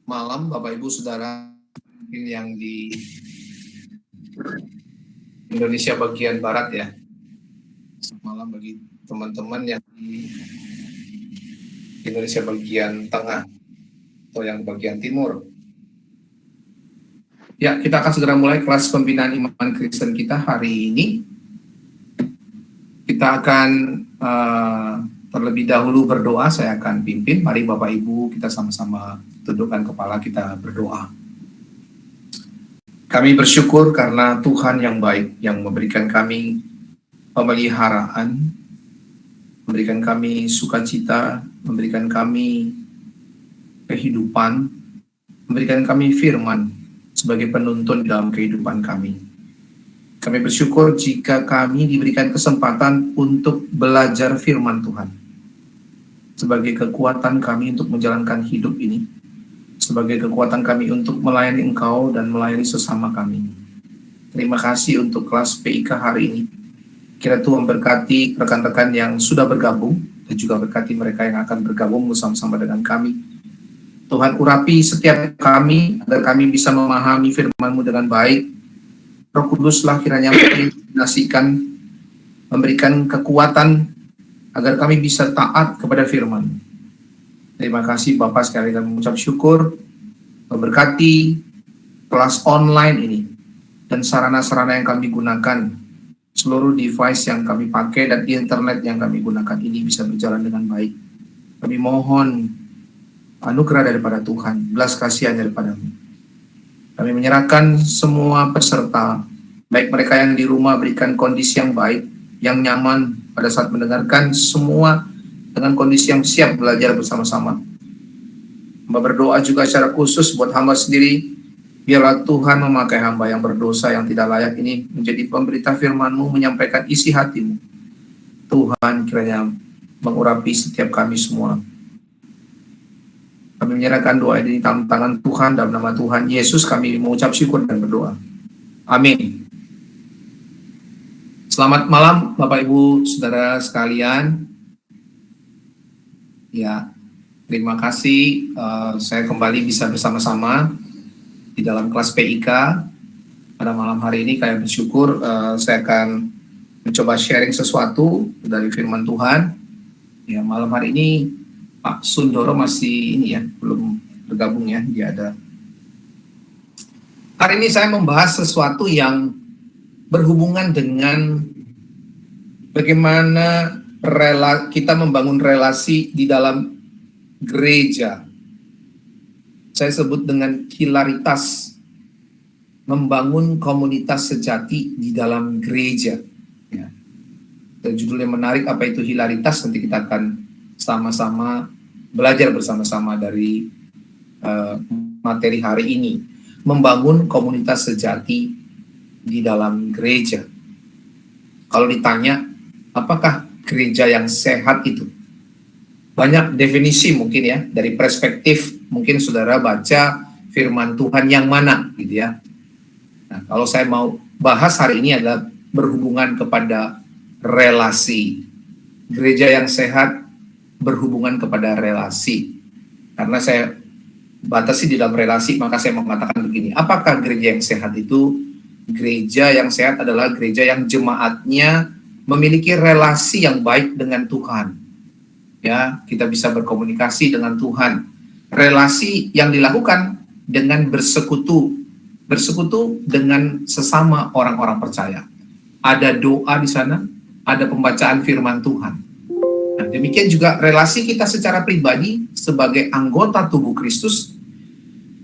malam Bapak Ibu Saudara yang di Indonesia bagian Barat ya. Malam bagi teman-teman yang di Indonesia bagian Tengah atau yang bagian Timur. Ya, kita akan segera mulai kelas pembinaan iman Kristen kita hari ini. Kita akan terlebih dahulu berdoa, saya akan pimpin. Mari Bapak Ibu kita sama-sama tundukkan kepala, kita berdoa. Kami bersyukur karena Tuhan yang baik, yang memberikan kami pemeliharaan, memberikan kami sukacita, memberikan kami kehidupan, memberikan kami firman sebagai penuntun dalam kehidupan kami. Kami bersyukur jika kami diberikan kesempatan untuk belajar firman Tuhan sebagai kekuatan kami untuk menjalankan hidup ini, sebagai kekuatan kami untuk melayani Engkau dan melayani sesama kami. Terima kasih untuk kelas PIK hari ini. Kira Tuhan berkati rekan-rekan yang sudah bergabung dan juga berkati mereka yang akan bergabung bersama-sama dengan kami. Tuhan urapi setiap kami agar kami bisa memahami firman-Mu dengan baik. Roh Kuduslah kiranya menginspirasikan, memberikan kekuatan agar kami bisa taat kepada firman. Terima kasih Bapak, sekali lagi mengucap syukur, memberkati kelas online ini dan sarana-sarana yang kami gunakan, seluruh device yang kami pakai dan internet yang kami gunakan ini bisa berjalan dengan baik. Kami mohon anugerah daripada Tuhan, belas kasihan daripada-Mu. Kami menyerahkan semua peserta, baik mereka yang di rumah, berikan kondisi yang baik, yang nyaman pada saat mendengarkan, semua dengan kondisi yang siap belajar bersama-sama. Hamba berdoa juga secara khusus buat hamba sendiri, biarlah Tuhan memakai hamba yang berdosa, yang tidak layak ini menjadi pemberita firman-Mu, menyampaikan isi hati-Mu. Tuhan kiranya mengurapi setiap kami semua. Kami menyerahkan doa ini dalam tangan Tuhan, dalam nama Tuhan Yesus kami mengucap syukur dan berdoa. Amin. Selamat malam Bapak Ibu Saudara sekalian. Ya, terima kasih saya kembali bisa bersama-sama di dalam kelas PIK. Pada malam hari ini kami bersyukur saya akan mencoba sharing sesuatu dari firman Tuhan. Ya, malam hari ini Pak Sundoro masih ini ya, belum bergabung ya, dia ada. Hari ini saya membahas sesuatu yang berhubungan dengan bagaimana kita membangun relasi di dalam gereja. Saya sebut dengan hilaritas, membangun komunitas sejati di dalam gereja. Ya. Dan judulnya menarik, apa itu hilaritas, nanti kita akan sama-sama belajar bersama-sama dari materi hari ini. Membangun komunitas sejati di dalam gereja. Kalau ditanya, apakah gereja yang sehat itu? Banyak definisi mungkin ya, dari perspektif mungkin saudara baca firman Tuhan yang mana gitu ya. Nah, kalau saya mau bahas hari ini adalah berhubungan kepada relasi. Gereja yang sehat berhubungan kepada relasi. Karena saya batasi di dalam relasi, maka saya mengatakan begini, apakah gereja yang sehat itu? Gereja yang sehat adalah gereja yang jemaatnya memiliki relasi yang baik dengan Tuhan. Ya, kita bisa berkomunikasi dengan Tuhan. Relasi yang dilakukan dengan bersekutu dengan sesama orang-orang percaya. Ada doa di sana, ada pembacaan firman Tuhan. Nah, demikian juga relasi kita secara pribadi sebagai anggota tubuh Kristus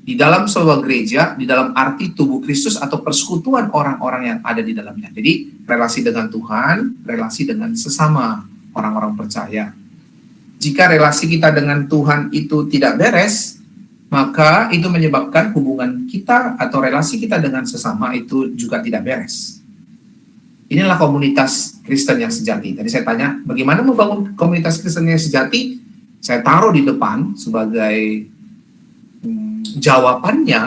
di dalam sebuah gereja, di dalam arti tubuh Kristus atau persekutuan orang-orang yang ada di dalamnya. Jadi, relasi dengan Tuhan, relasi dengan sesama orang-orang percaya. Jika relasi kita dengan Tuhan itu tidak beres, maka itu menyebabkan hubungan kita atau relasi kita dengan sesama itu juga tidak beres. Inilah komunitas Kristen yang sejati. Tadi saya tanya, bagaimana membangun komunitas Kristen yang sejati? Saya taruh di depan sebagai jawabannya,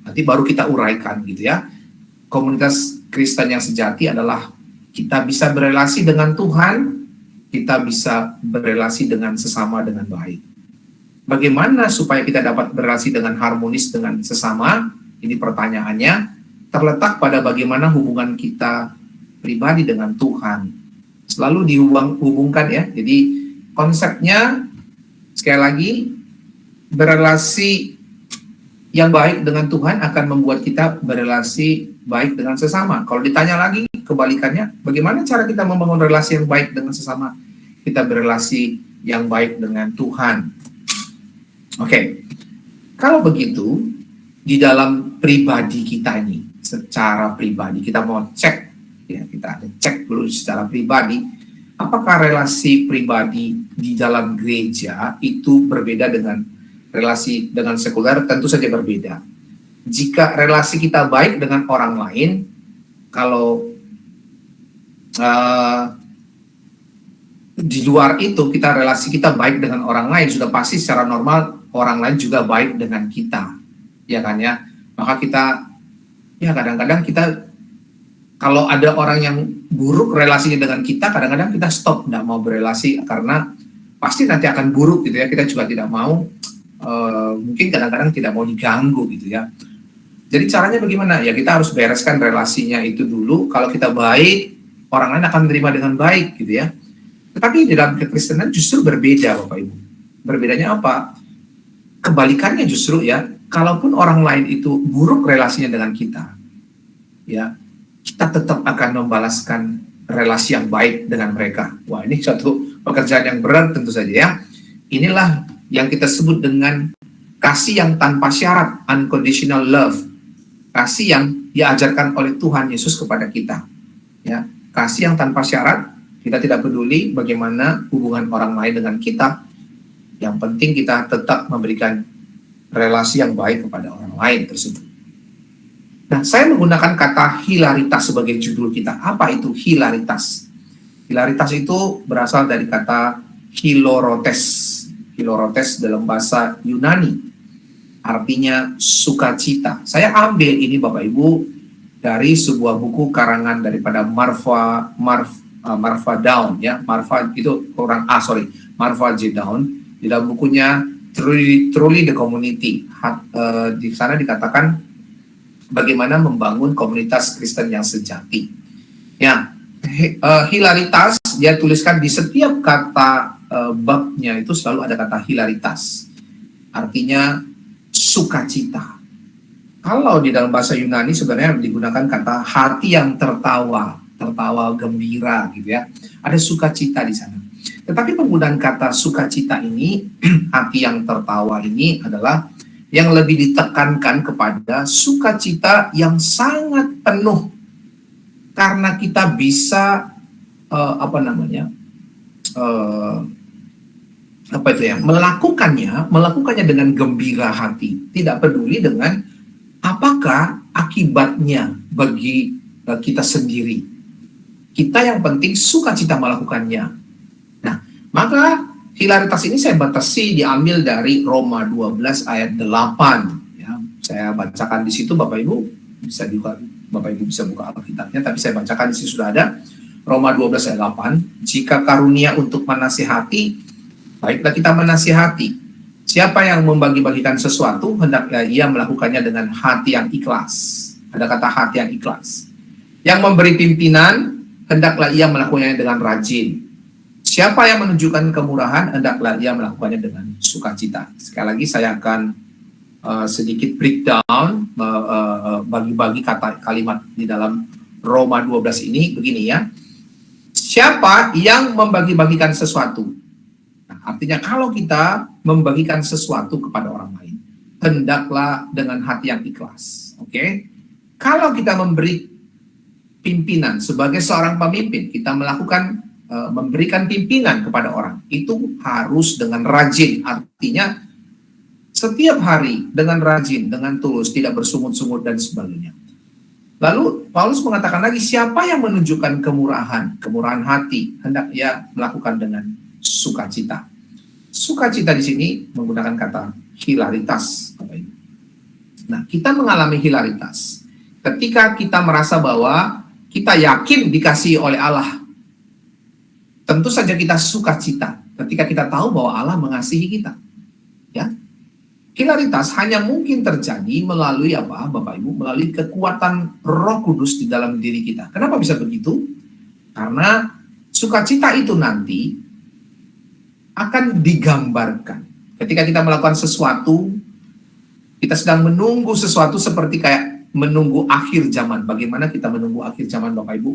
nanti baru kita uraikan gitu ya. Komunitas Kristen yang sejati adalah kita bisa berelasi dengan Tuhan, kita bisa berelasi dengan sesama dengan baik. bagaimana supaya kita dapat berrelasi dengan harmonis dengan sesama? Ini pertanyaannya, terletak pada bagaimana hubungan kita pribadi dengan Tuhan. Selalu dihubungkan ya. Jadi konsepnya sekali lagi, berrelasi yang baik dengan Tuhan akan membuat kita berrelasi baik dengan sesama. Kalau ditanya lagi kebalikannya, bagaimana cara kita membangun relasi yang baik dengan sesama? Kita berrelasi yang baik dengan Tuhan. Oke. Kalau begitu, di dalam pribadi kita ini, secara pribadi kita mau cek ya, kita ada cek dulu secara pribadi, apakah relasi pribadi di dalam gereja itu berbeda dengan relasi dengan sekuler? Tentu saja berbeda. Jika relasi kita baik dengan orang lain, kalau di luar itu relasi kita baik dengan orang lain, sudah pasti secara normal orang lain juga baik dengan kita, ya kan ya. Maka kita ya kadang-kadang kita kalau ada orang yang buruk relasinya dengan kita, kadang-kadang kita stop, nggak mau berelasi karena pasti nanti akan buruk gitu ya. Kita juga tidak mau, mungkin kadang-kadang tidak mau diganggu gitu ya. Jadi caranya bagaimana? Ya kita harus bereskan relasinya itu dulu. Kalau kita baik, orang lain akan menerima dengan baik gitu ya. Tetapi di dalam kekristenan justru berbeda Bapak Ibu. Berbedanya apa? Kebalikannya justru ya, kalaupun orang lain itu buruk relasinya dengan kita, ya kita tetap akan membalaskan relasi yang baik dengan mereka. Wah, ini suatu pekerjaan yang berat tentu saja ya. Inilah yang kita sebut dengan kasih yang tanpa syarat, unconditional love. Kasih yang diajarkan oleh Tuhan Yesus kepada kita. Ya, kasih yang tanpa syarat, kita tidak peduli bagaimana hubungan orang lain dengan kita. Yang penting kita tetap memberikan relasi yang baik kepada orang lain tersebut. Nah, saya menggunakan kata hilaritas sebagai judul kita. Apa itu hilaritas? Hilaritas itu berasal dari kata hilorotes. Hilorotes dalam bahasa Yunani. Artinya sukacita. Saya ambil ini Bapak Ibu dari sebuah buku karangan daripada Marva Daun ya. Marva J. Daun. Di dalam bukunya Truly the Community. Di sana dikatakan bagaimana membangun komunitas Kristen yang sejati. Ya, hilaritas dia tuliskan di setiap kata babnya itu selalu ada kata hilaritas. Artinya sukacita. Kalau di dalam bahasa Yunani sebenarnya digunakan kata hati yang tertawa gembira gitu ya. Ada sukacita di sana. Tetapi penggunaan kata sukacita ini, hati yang tertawa ini adalah yang lebih ditekankan kepada sukacita yang sangat penuh. Karena kita bisa melakukannya dengan gembira hati, tidak peduli dengan apakah akibatnya bagi kita sendiri. Kita yang penting sukacita melakukannya. Nah, maka hilaritas ini saya batasi diambil dari Roma 12 ayat 8. Ya, saya bacakan di situ, Bapak Ibu bisa buka Alkitabnya, tapi saya bacakan di situ sudah ada. Roma 12 ayat 8, jika karunia untuk menasihati, baiklah kita menasihati. Siapa yang membagi-bagikan sesuatu, hendaklah ia melakukannya dengan hati yang ikhlas. Ada kata hati yang ikhlas. Yang memberi pimpinan, hendaklah ia melakukannya dengan rajin. Siapa yang menunjukkan kemurahan, hendaklah ia melakukannya dengan sukacita. Sekali lagi saya akan sedikit breakdown, bagi-bagi kalimat di dalam Roma 12 ini, begini ya. Siapa yang membagi-bagikan sesuatu? Nah, artinya kalau kita membagikan sesuatu kepada orang lain, hendaklah dengan hati yang ikhlas. Oke? Kalau kita memberi pimpinan sebagai seorang pemimpin, kita melakukan memberikan pimpinan kepada orang, itu harus dengan rajin. Artinya setiap hari dengan rajin, dengan tulus, tidak bersungut-sungut dan sebagainya. Lalu Paulus mengatakan lagi, siapa yang menunjukkan kemurahan hati, hendak ia melakukan dengan sukacita. Sukacita di sini menggunakan kata hilaritas. Nah, kita mengalami hilaritas ketika kita merasa bahwa kita yakin dikasihi oleh Allah. Tentu saja kita sukacita ketika kita tahu bahwa Allah mengasihi kita. Ya, Hilaritas hanya mungkin terjadi melalui apa, Bapak Ibu? Melalui kekuatan Roh Kudus di dalam diri kita. Kenapa bisa begitu? Karena sukacita itu nanti akan digambarkan. Ketika kita melakukan sesuatu, kita sedang menunggu sesuatu seperti kayak menunggu akhir zaman. Bagaimana kita menunggu akhir zaman, Bapak Ibu?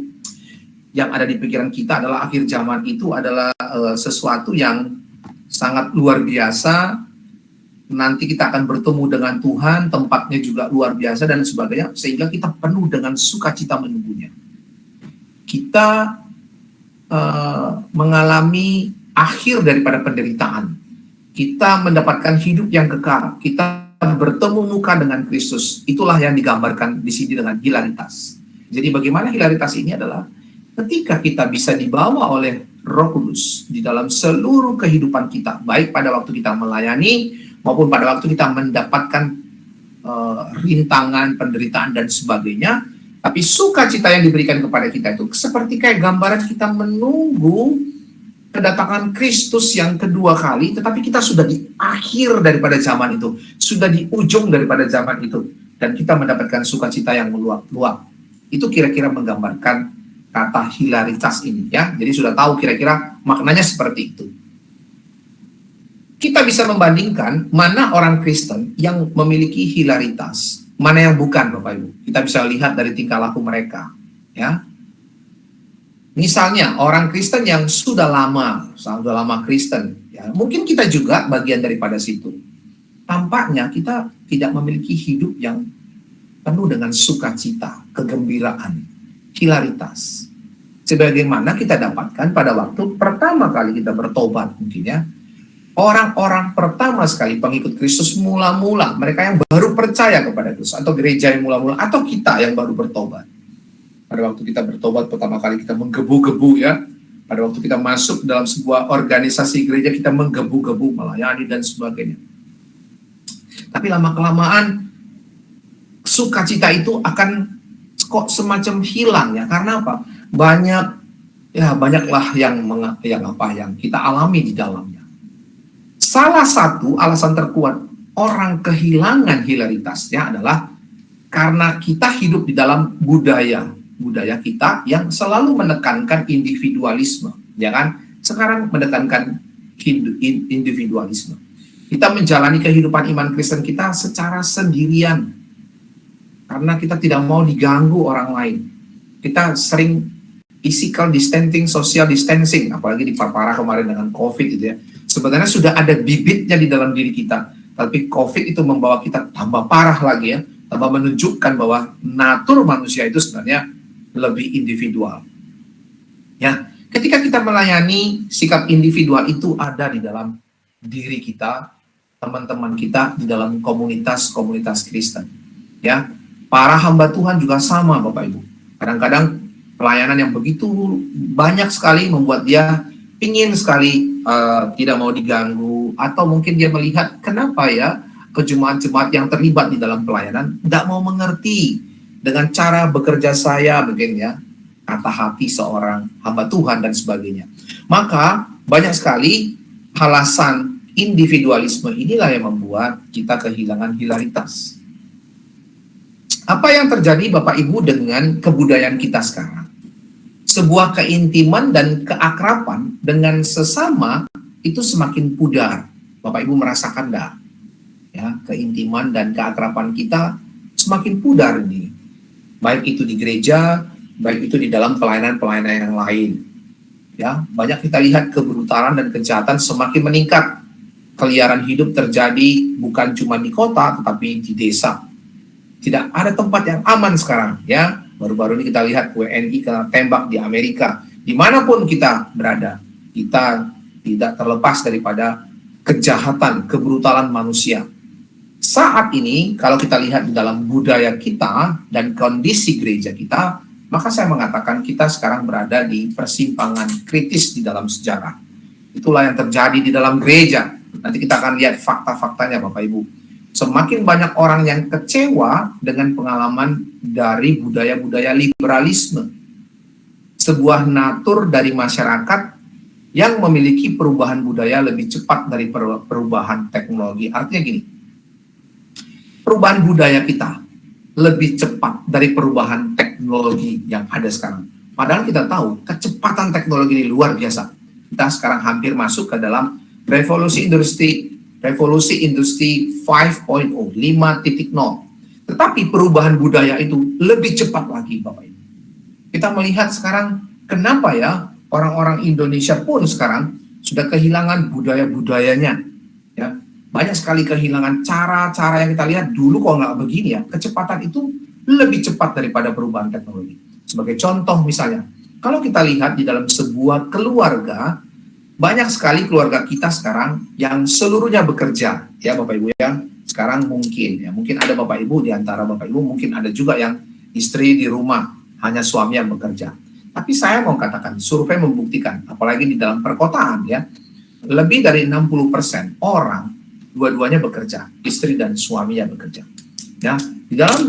Yang ada di pikiran kita adalah akhir zaman itu adalah sesuatu yang sangat luar biasa. Nanti kita akan bertemu dengan Tuhan, tempatnya juga luar biasa dan sebagainya, sehingga kita penuh dengan sukacita menunggunya. Kita mengalami akhir daripada penderitaan. Kita mendapatkan hidup yang kekal. Kita bertemu muka dengan Kristus. Itulah yang digambarkan di sini dengan hilaritas. Jadi bagaimana hilaritas ini adalah ketika kita bisa dibawa oleh Roh Kudus di dalam seluruh kehidupan kita, baik pada waktu kita melayani maupun pada waktu kita mendapatkan rintangan, penderitaan, dan sebagainya. Tapi sukacita yang diberikan kepada kita itu seperti kayak gambaran kita menunggu kedatangan Kristus yang kedua kali, tetapi kita sudah di akhir daripada zaman itu, sudah di ujung daripada zaman itu, dan kita mendapatkan sukacita yang meluap-luap. Itu kira-kira menggambarkan kata hilaritas ini, ya. Jadi sudah tahu kira-kira maknanya seperti itu. Kita bisa membandingkan mana orang Kristen yang memiliki hilaritas, mana yang bukan, Bapak Ibu. Kita bisa lihat dari tingkah laku mereka, ya. Misalnya orang Kristen yang sudah lama Kristen, ya, mungkin kita juga bagian daripada situ. Tampaknya kita tidak memiliki hidup yang penuh dengan sukacita, kegembiraan, hilaritas. Sebagaimana kita dapatkan pada waktu pertama kali kita bertobat, mungkin ya. Orang-orang pertama sekali pengikut Kristus mula-mula, mereka yang baru percaya kepada Kristus, atau gereja yang mula-mula, atau kita yang baru bertobat. Pada waktu kita bertobat pertama kali kita menggebu-gebu, ya. Pada waktu kita masuk dalam sebuah organisasi gereja, kita menggebu-gebu, melayani dan sebagainya. Tapi lama-kelamaan sukacita itu akan kok semacam hilang, ya. Karena apa? Banyaklah yang kita alami di dalamnya. Salah satu alasan terkuat orang kehilangan hilaritasnya adalah karena kita hidup di dalam budaya kita yang selalu menekankan individualisme, ya kan? Sekarang menekankan individualisme. Kita menjalani kehidupan iman Kristen kita secara sendirian karena kita tidak mau diganggu orang lain. Kita sering physical distancing, social distancing, apalagi diperparah kemarin dengan COVID itu, ya. Sebenarnya sudah ada bibitnya di dalam diri kita, tapi COVID itu membawa kita tambah parah lagi, ya, tambah menunjukkan bahwa natur manusia itu sebenarnya lebih individual. Ya, ketika kita melayani, sikap individual itu ada di dalam diri kita, teman-teman kita di dalam komunitas Kristen. Ya, para hamba Tuhan juga sama, Bapak Ibu. Kadang-kadang pelayanan yang begitu banyak sekali membuat dia ingin sekali tidak mau diganggu, atau mungkin dia melihat kenapa ya jemaat-jemaat yang terlibat di dalam pelayanan tidak mau mengerti dengan cara bekerja saya, mungkin ya, kata hati seorang hamba Tuhan dan sebagainya. Maka banyak sekali alasan individualisme inilah yang membuat kita kehilangan hilaritas. Apa yang terjadi Bapak Ibu dengan kebudayaan kita sekarang? Sebuah keintiman dan keakraban dengan sesama itu semakin pudar. Bapak Ibu merasakan enggak? Ya, keintiman dan keakraban kita semakin pudar ini. Baik itu di gereja, baik itu di dalam pelayanan-pelayanan yang lain. Ya, banyak kita lihat kebrutalan dan kejahatan semakin meningkat. Keliaran hidup terjadi bukan cuma di kota, tetapi di desa. Tidak ada tempat yang aman sekarang, ya. Baru-baru ini kita lihat WNI kena tembak di Amerika. Dimanapun kita berada, kita tidak terlepas daripada kejahatan, kebrutalan manusia. Saat ini, kalau kita lihat di dalam budaya kita dan kondisi gereja kita, maka saya mengatakan kita sekarang berada di persimpangan kritis di dalam sejarah. Itulah yang terjadi di dalam gereja. Nanti kita akan lihat fakta-faktanya, Bapak Ibu. Semakin banyak orang yang kecewa dengan pengalaman dari budaya-budaya liberalisme. Sebuah natur dari masyarakat yang memiliki perubahan budaya lebih cepat dari perubahan teknologi. Artinya gini, perubahan budaya kita lebih cepat dari perubahan teknologi yang ada sekarang. Padahal kita tahu kecepatan teknologi ini luar biasa. Kita sekarang hampir masuk ke dalam revolusi industri 5.0. Tetapi perubahan budaya itu lebih cepat lagi, Bapak Ibu. Kita melihat sekarang kenapa ya orang-orang Indonesia pun sekarang sudah kehilangan budaya-budayanya. Ya, banyak sekali kehilangan cara-cara yang kita lihat dulu kok nggak begini ya. Kecepatan itu lebih cepat daripada perubahan teknologi. Sebagai contoh misalnya, kalau kita lihat di dalam sebuah keluarga, banyak sekali keluarga kita sekarang yang seluruhnya bekerja, ya Bapak Ibu ya. Sekarang mungkin ada Bapak Ibu di antara Bapak Ibu, mungkin ada juga yang istri di rumah, hanya suami yang bekerja. Tapi saya mau katakan, survei membuktikan, apalagi di dalam perkotaan ya, lebih dari 60% orang dua-duanya bekerja, istri dan suaminya bekerja. Ya, di dalam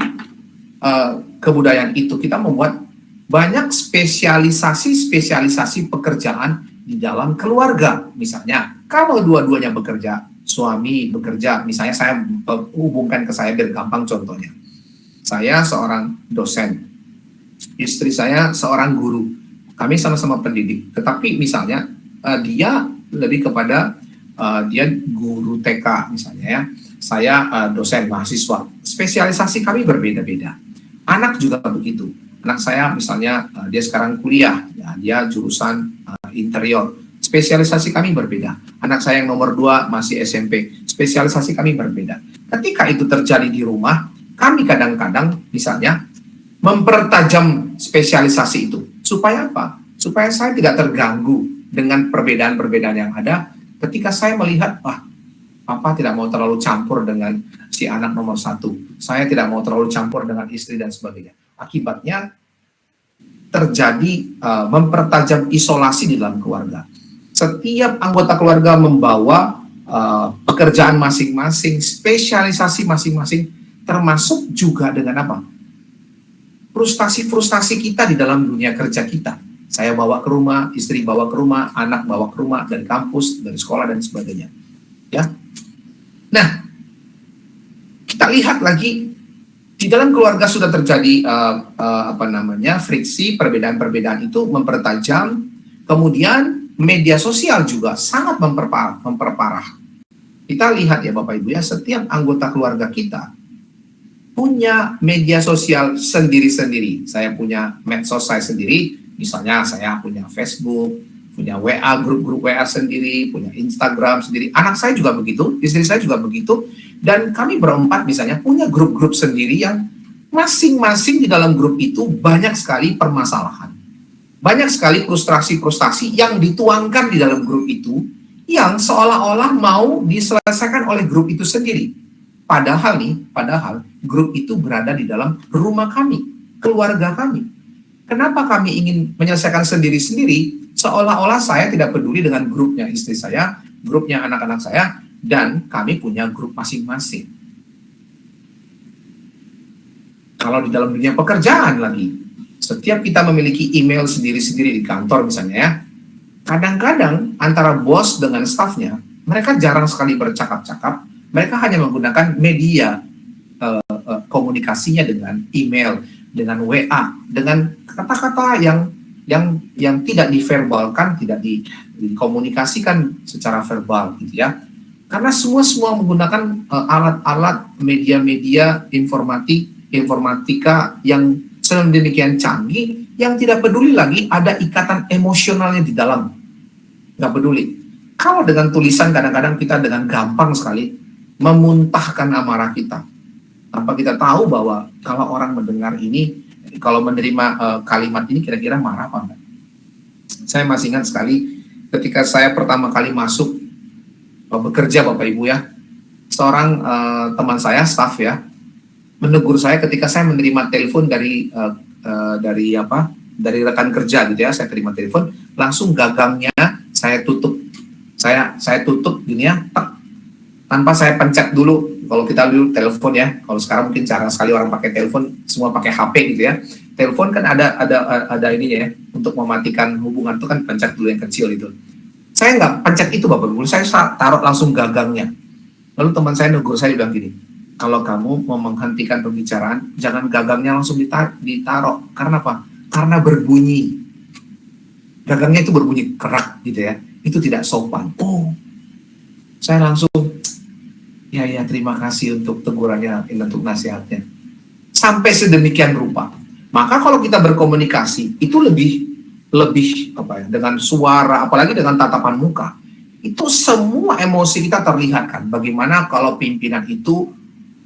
kebudayaan itu kita membuat banyak spesialisasi pekerjaan di dalam keluarga. Misalnya, kalau dua-duanya bekerja, suami bekerja, misalnya saya hubungkan ke saya biar gampang contohnya. Saya seorang dosen, istri saya seorang guru. Kami sama-sama pendidik, tetapi misalnya dia lebih kepada dia guru TK misalnya ya. Saya dosen mahasiswa. Spesialisasi kami berbeda-beda. Anak juga begitu. Anak saya misalnya dia sekarang kuliah, ya, dia jurusan interior. Spesialisasi kami berbeda. Anak saya yang nomor 2 masih SMP. Spesialisasi kami berbeda. Ketika itu terjadi di rumah, kami kadang-kadang misalnya mempertajam spesialisasi itu. Supaya apa? Supaya saya tidak terganggu dengan perbedaan-perbedaan yang ada. Ketika saya melihat, Papa tidak mau terlalu campur dengan si anak nomor 1. Saya tidak mau terlalu campur dengan istri dan sebagainya. Akibatnya terjadi mempertajam isolasi di dalam keluarga. Setiap anggota keluarga membawa pekerjaan masing-masing, spesialisasi masing-masing, termasuk juga dengan apa? Frustasi-frustasi kita di dalam dunia kerja kita. Saya bawa ke rumah, istri bawa ke rumah, anak bawa ke rumah, dari kampus, dari sekolah, dan sebagainya. Ya. Nah, kita lihat lagi, di dalam keluarga sudah terjadi friksi, perbedaan-perbedaan itu mempertajam. Kemudian media sosial juga sangat memperparah. Kita lihat ya Bapak Ibu ya, setiap anggota keluarga kita punya media sosial sendiri-sendiri. Saya punya medsos saya sendiri, misalnya saya punya Facebook, punya WA, grup-grup WA sendiri, punya Instagram sendiri. Anak saya juga begitu, istri saya juga begitu. Dan kami berempat misalnya punya grup-grup sendiri yang masing-masing di dalam grup itu banyak sekali permasalahan. Banyak sekali frustrasi-frustrasi yang dituangkan di dalam grup itu yang seolah-olah mau diselesaikan oleh grup itu sendiri. Padahal grup itu berada di dalam rumah kami, keluarga kami. Kenapa kami ingin menyelesaikan sendiri-sendiri? Seolah-olah saya tidak peduli dengan grupnya istri saya, grupnya anak-anak saya, dan kami punya grup masing-masing. Kalau di dalam dunia pekerjaan lagi, setiap kita memiliki email sendiri-sendiri di kantor misalnya ya, kadang-kadang antara bos dengan stafnya, mereka jarang sekali bercakap-cakap, mereka hanya menggunakan media komunikasinya dengan email, dengan WA, dengan kata-kata yang tidak diverbalkan, tidak dikomunikasikan secara verbal gitu ya. Karena semua menggunakan alat-alat media-media informatika yang sedemikian canggih, yang tidak peduli lagi ada ikatan emosionalnya di dalam. Nggak peduli. Kalau dengan tulisan kadang-kadang kita dengan gampang sekali memuntahkan amarah kita. Tanpa kita tahu bahwa kalau orang mendengar ini, kalau menerima kalimat ini kira-kira marah apa enggak. Saya masih ingat sekali ketika saya pertama kali masuk bekerja Bapak Ibu ya, seorang teman saya, staff ya, menegur saya ketika saya menerima telepon dari rekan kerja gitu ya. Saya terima telepon, langsung gagangnya saya tutup, saya tutup gini ya, tanpa saya pencet dulu. Kalau kita dulu telepon ya, kalau sekarang mungkin jarang sekali orang pakai telepon, semua pakai HP gitu ya. Telepon kan ada ininya ya, untuk mematikan hubungan itu kan pencet dulu yang kecil itu. Saya nggak pencet itu Bapak Ibu, saya taruh langsung gagangnya. Lalu teman saya negur saya bilang gini, Kalau kamu mau menghentikan pembicaraan, jangan gagangnya langsung ditaruh. Karena apa? Karena berbunyi. Gagangnya itu berbunyi kerak gitu ya. Itu tidak sopan. Oh, saya langsung, ya terima kasih untuk tegurannya, untuk nasihatnya. Sampai sedemikian rupa. Maka kalau kita berkomunikasi, itu lebih dengan suara, apalagi dengan tatapan muka. Itu semua emosi kita terlihat kan. Bagaimana kalau pimpinan itu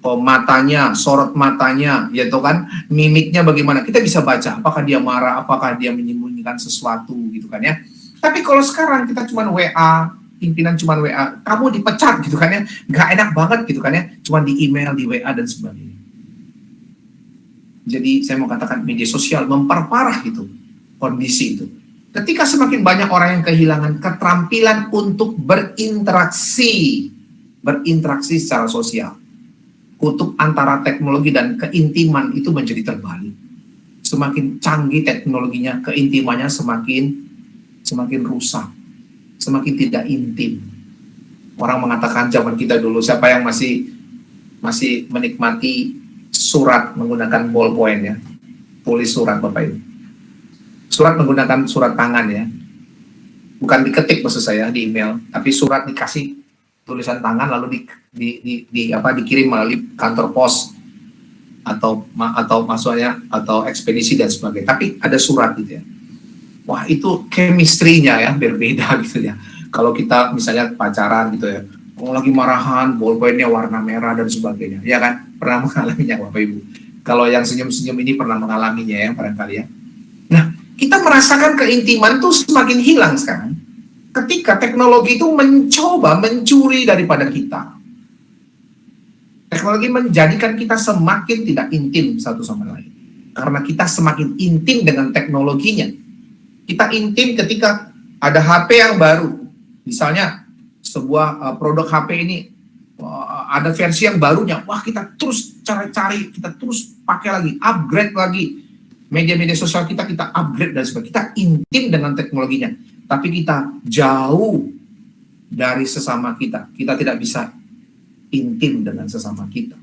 matanya, sorot matanya, ya toh kan, mimiknya bagaimana, kita bisa baca apakah dia marah, apakah dia menyembunyikan sesuatu gitu kan ya. Tapi kalau sekarang kita cuma WA, pimpinan cuma WA, kamu dipecat gitu kan ya, nggak enak banget gitu kan ya, cuma di email, di WA dan sebagainya. Jadi saya mau katakan media sosial memperparah itu kondisi itu. Ketika semakin banyak orang yang kehilangan keterampilan untuk berinteraksi secara sosial, kutub antara teknologi dan keintiman itu menjadi terbalik. Semakin canggih teknologinya, keintimannya semakin rusak, semakin tidak intim. Orang mengatakan zaman kita dulu, siapa yang masih menikmati surat menggunakan ballpoint ya, tulis surat Bapak Ibu. Surat menggunakan surat tangan ya, bukan diketik maksud saya di email, tapi surat dikasih tulisan tangan lalu dikirim melalui kantor pos atau maksudnya atau ekspedisi dan sebagainya. Tapi ada surat gitu ya. Wah, itu chemistry-nya ya berbeda gitu ya. Kalau kita misalnya pacaran gitu ya, lagi marahan, ballpoint-nya warna merah dan sebagainya, ya kan? Pernah mengalaminya Bapak Ibu. Kalau yang senyum-senyum ini pernah mengalaminya ya barangkali ya. Nah, kita merasakan keintiman tuh semakin hilang sekarang ketika teknologi itu mencoba mencuri daripada kita. Teknologi menjadikan kita semakin tidak intim satu sama lain. Karena kita semakin intim dengan teknologinya. Kita intim ketika ada HP yang baru. Misalnya sebuah produk HP ini ada versi yang barunya. Wah, kita terus cari, kita terus pakai lagi, upgrade lagi. Media-media sosial kita upgrade dan sebagainya. Kita intim dengan teknologinya. Tapi kita jauh dari sesama kita. Kita tidak bisa intim dengan sesama kita.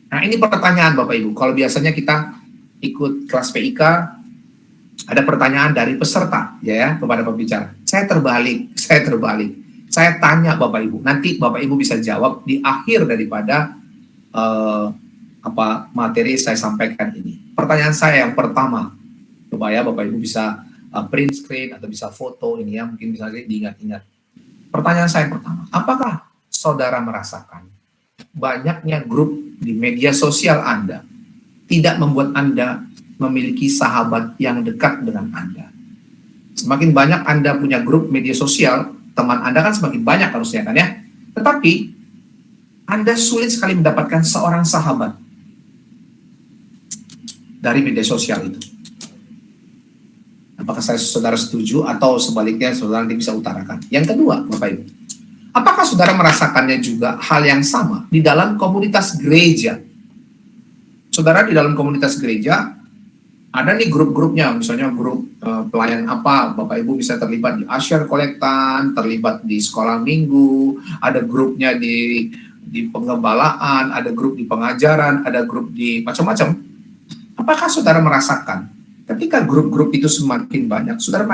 Nah, ini pertanyaan Bapak Ibu. Kalau biasanya kita ikut kelas PIK, ada pertanyaan dari peserta ya kepada pembicara. Saya terbalik. Saya tanya Bapak Ibu. Nanti Bapak Ibu bisa jawab di akhir daripada materi saya sampaikan ini. Pertanyaan saya yang pertama, coba ya Bapak Ibu bisa print screen atau bisa foto ini ya, mungkin bisa diingat-ingat. Pertanyaan saya pertama, apakah saudara merasakan banyaknya grup di media sosial Anda tidak membuat Anda memiliki sahabat yang dekat dengan Anda? Semakin banyak Anda punya grup media sosial, teman Anda kan semakin banyak harusnya kan ya. Tetapi Anda sulit sekali mendapatkan seorang sahabat dari media sosial itu. Apakah saudara setuju atau sebaliknya saudara nanti bisa utarakan? Yang kedua, Bapak Ibu, apakah saudara merasakannya juga hal yang sama di dalam komunitas gereja? Saudara di dalam komunitas gereja ada nih grup-grupnya, misalnya grup pelayan apa, Bapak Ibu bisa terlibat di Asyar Kolektan, terlibat di sekolah minggu, ada grupnya di pengembalaan, ada grup di pengajaran, ada grup di macam-macam. Apakah saudara merasakan ketika grup-grup itu semakin banyak, saudara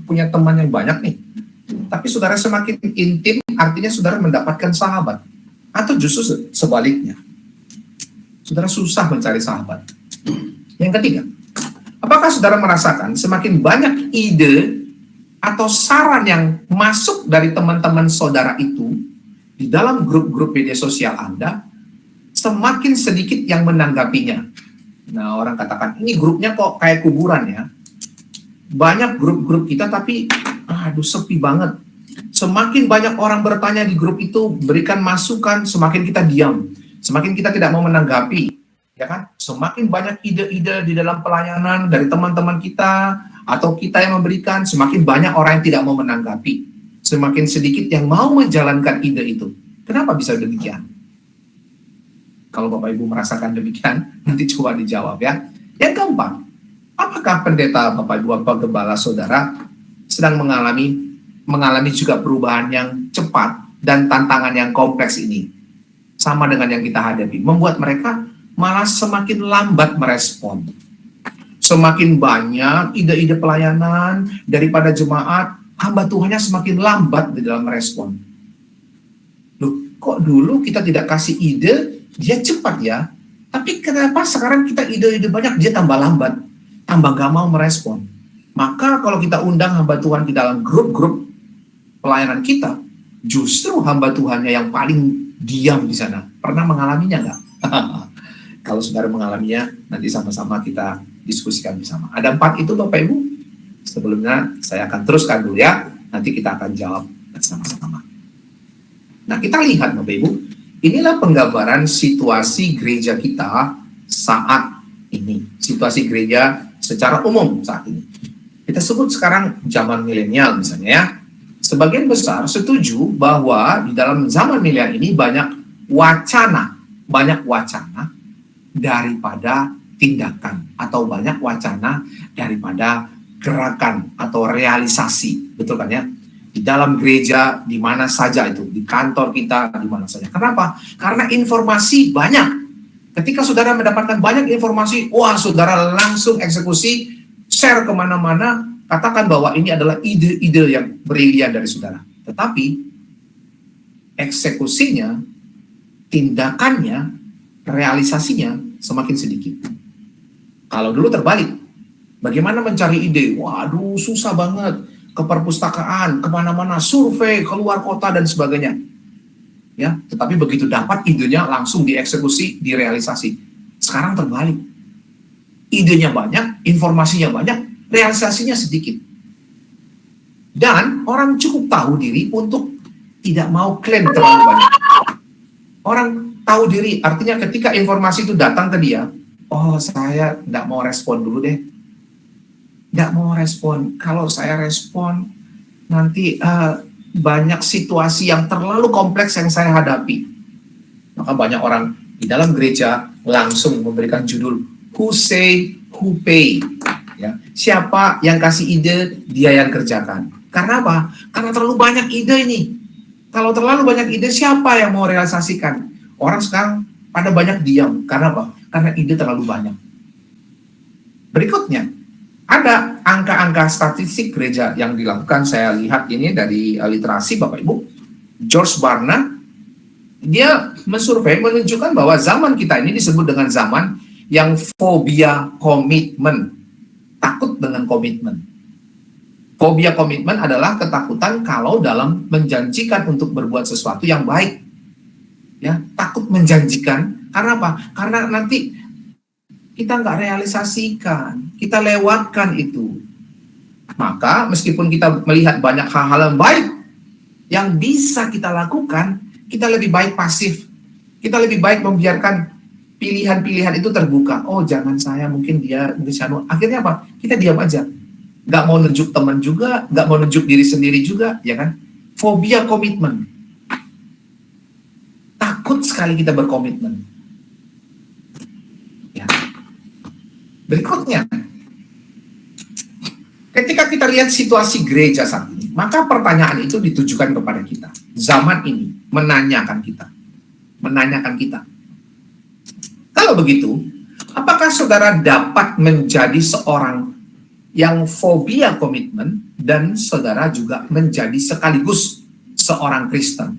punya teman yang banyak nih, tapi saudara semakin intim, artinya saudara mendapatkan sahabat, atau justru sebaliknya, saudara susah mencari sahabat? Yang ketiga, apakah saudara merasakan semakin banyak ide atau saran yang masuk dari teman-teman saudara itu di dalam grup-grup media sosial Anda, semakin sedikit yang menanggapinya? Nah, orang katakan, ini grupnya kok kayak kuburan ya. Banyak grup-grup kita tapi, sepi banget. Semakin banyak orang bertanya di grup itu, berikan masukan, semakin kita diam. Semakin kita tidak mau menanggapi. Ya kan? Semakin banyak ide-ide di dalam pelayanan dari teman-teman kita, atau kita yang memberikan, semakin banyak orang yang tidak mau menanggapi. Semakin sedikit yang mau menjalankan ide itu. Kenapa bisa demikian? Kalau Bapak Ibu merasakan demikian, nanti coba dijawab ya. Yang keempat, apakah pendeta Bapak Ibu atau gembala saudara sedang mengalami juga perubahan yang cepat dan tantangan yang kompleks ini? sama dengan yang kita hadapi, membuat mereka malah semakin lambat merespon. Semakin banyak ide-ide pelayanan daripada jemaat, hamba Tuhannya semakin lambat di dalam merespon. Loh, kok dulu kita tidak kasih ide, dia cepat ya? Tapi kenapa sekarang kita ide-ide banyak, dia tambah lambat, tambah gak mau merespon? Maka kalau kita undang hamba Tuhan di dalam grup-grup pelayanan kita, justru hamba Tuhannya yang paling diam di sana. Pernah mengalaminya nggak? Kalau saudara mengalaminya, nanti sama-sama kita diskusikan bersama. Ada 4 itu Bapak Ibu. Sebelumnya saya akan teruskan dulu ya. Nanti kita akan jawab bersama-sama. Nah, kita lihat Bapak Ibu, inilah penggambaran situasi gereja kita saat ini. Situasi gereja secara umum saat ini. Kita sebut sekarang zaman milenial misalnya ya. Sebagian besar setuju bahwa di dalam zaman milenial ini banyak wacana daripada tindakan, atau banyak wacana daripada gerakan atau realisasi, betul kan ya? Di dalam gereja, di mana saja itu, di kantor kita, di mana saja. Kenapa? Karena informasi banyak. Ketika saudara mendapatkan banyak informasi, wah saudara langsung eksekusi, share kemana-mana. Katakan bahwa ini adalah ide-ide yang brilian dari saudara. Tetapi eksekusinya, tindakannya, realisasinya semakin sedikit. Kalau dulu terbalik, bagaimana mencari ide? Waduh, susah banget. Ke perpustakaan, kemana-mana, survei, keluar kota, dan sebagainya. Ya, tetapi begitu dapat idenya langsung dieksekusi, direalisasi. Sekarang terbalik. Idenya banyak, informasinya banyak, realisasinya sedikit. Dan orang cukup tahu diri untuk tidak mau klaim terlalu banyak. Orang tahu diri, artinya ketika informasi itu datang ke dia, oh saya tidak mau respon dulu deh. Tidak mau respon. Kalau saya respon, nanti banyak situasi yang terlalu kompleks yang saya hadapi. Maka banyak orang di dalam gereja langsung memberikan judul, Who Say, Who Pay. Ya, siapa yang kasih ide, dia yang kerjakan. Karena apa? Karena terlalu banyak ide ini. Kalau terlalu banyak ide, siapa yang mau realisasikan? Orang sekarang pada banyak diam. Karena apa? Karena ide terlalu banyak. Berikutnya, ada angka-angka statistik gereja yang dilakukan. Saya lihat ini dari literasi Bapak Ibu. George Barna, dia mensurvei menunjukkan bahwa zaman kita ini disebut dengan zaman yang fobia komitmen. Takut dengan komitmen. Fobia komitmen adalah ketakutan kalau dalam menjanjikan untuk berbuat sesuatu yang baik. Ya, takut menjanjikan. Karena apa? Karena nanti kita nggak realisasikan, kita lewatkan itu. Maka meskipun kita melihat banyak hal-hal yang baik yang bisa kita lakukan, kita lebih baik pasif. Kita lebih baik membiarkan pilihan-pilihan itu terbuka. Oh, jangan saya, mungkin dia, akhirnya apa? Kita diam aja. Nggak mau nunjuk teman juga, nggak mau nunjuk diri sendiri juga, ya kan? Fobia komitmen. Takut sekali kita berkomitmen. Ya. Berikutnya, ketika kita lihat situasi gereja saat ini, maka pertanyaan itu ditujukan kepada kita. Zaman ini menanyakan kita. Kalau begitu, apakah saudara dapat menjadi seorang yang fobia komitmen dan saudara juga menjadi sekaligus seorang Kristen?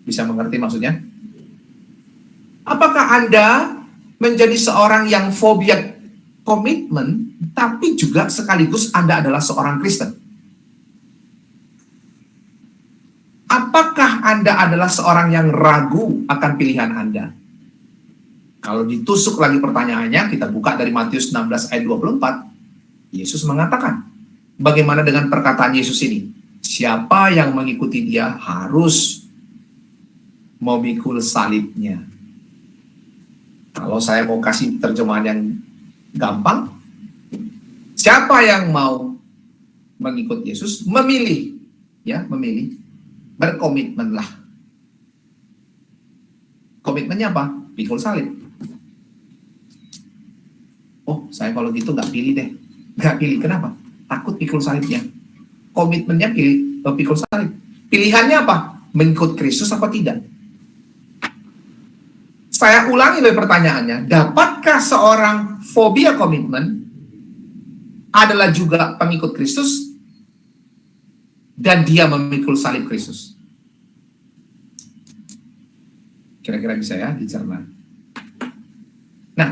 Bisa mengerti maksudnya? Apakah Anda menjadi seorang yang fobia komitmen, tapi juga sekaligus Anda adalah seorang Kristen? Apakah Anda adalah seorang yang ragu akan pilihan Anda? Kalau ditusuk lagi pertanyaannya, kita buka dari Matius 16 ayat 24. Yesus mengatakan, bagaimana dengan perkataan Yesus ini? Siapa yang mengikuti dia harus memikul salibnya. Kalau saya mau kasih terjemahan yang gampang, siapa yang mau mengikut Yesus, memilih, berkomitmenlah. Komitmennya apa? Pikul salib. Oh, saya kalau gitu nggak pilih deh. Nggak pilih, kenapa? Takut pikul salibnya. Komitmennya pikul salib. Pilihannya apa? mengikut Kristus apa tidak? Saya ulangi lagi pertanyaannya, dapatkah seorang fobia komitmen adalah juga pengikut Kristus dan dia memikul salib Kristus? Kira-kira bisa ya dicerna. Nah,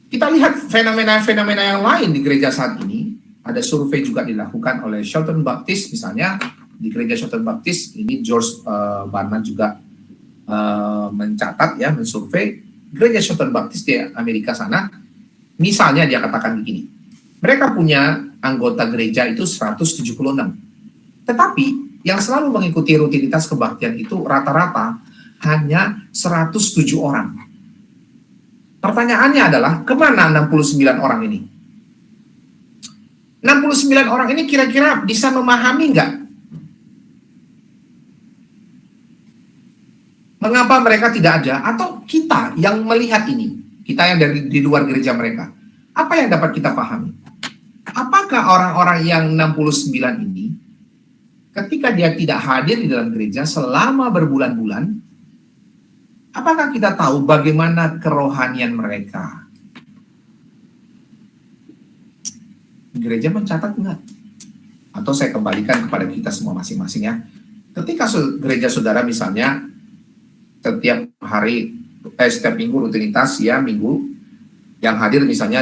kita lihat fenomena-fenomena yang lain di gereja saat ini. Ada survei juga dilakukan oleh Southern Baptist, misalnya di gereja Southern Baptist ini George Barna juga mencatat ya, mensurvei gereja Southern Baptist di Amerika sana. Misalnya dia katakan begini, mereka punya anggota gereja itu 176, tetapi yang selalu mengikuti rutinitas kebaktian itu rata-rata hanya 107 orang. Pertanyaannya adalah, kemana 69 orang ini? 69 orang ini kira-kira bisa memahami nggak? Mengapa mereka tidak ada? Atau kita yang melihat ini, kita yang dari di luar gereja mereka, apa yang dapat kita pahami? Apakah orang-orang yang 69 ini, ketika dia tidak hadir di dalam gereja selama berbulan-bulan, apakah kita tahu bagaimana kerohanian mereka? Gereja mencatat enggak? Atau saya kembalikan kepada kita semua masing-masing ya. Ketika gereja saudara misalnya setiap hari, setiap minggu rutinitas ya minggu, yang hadir misalnya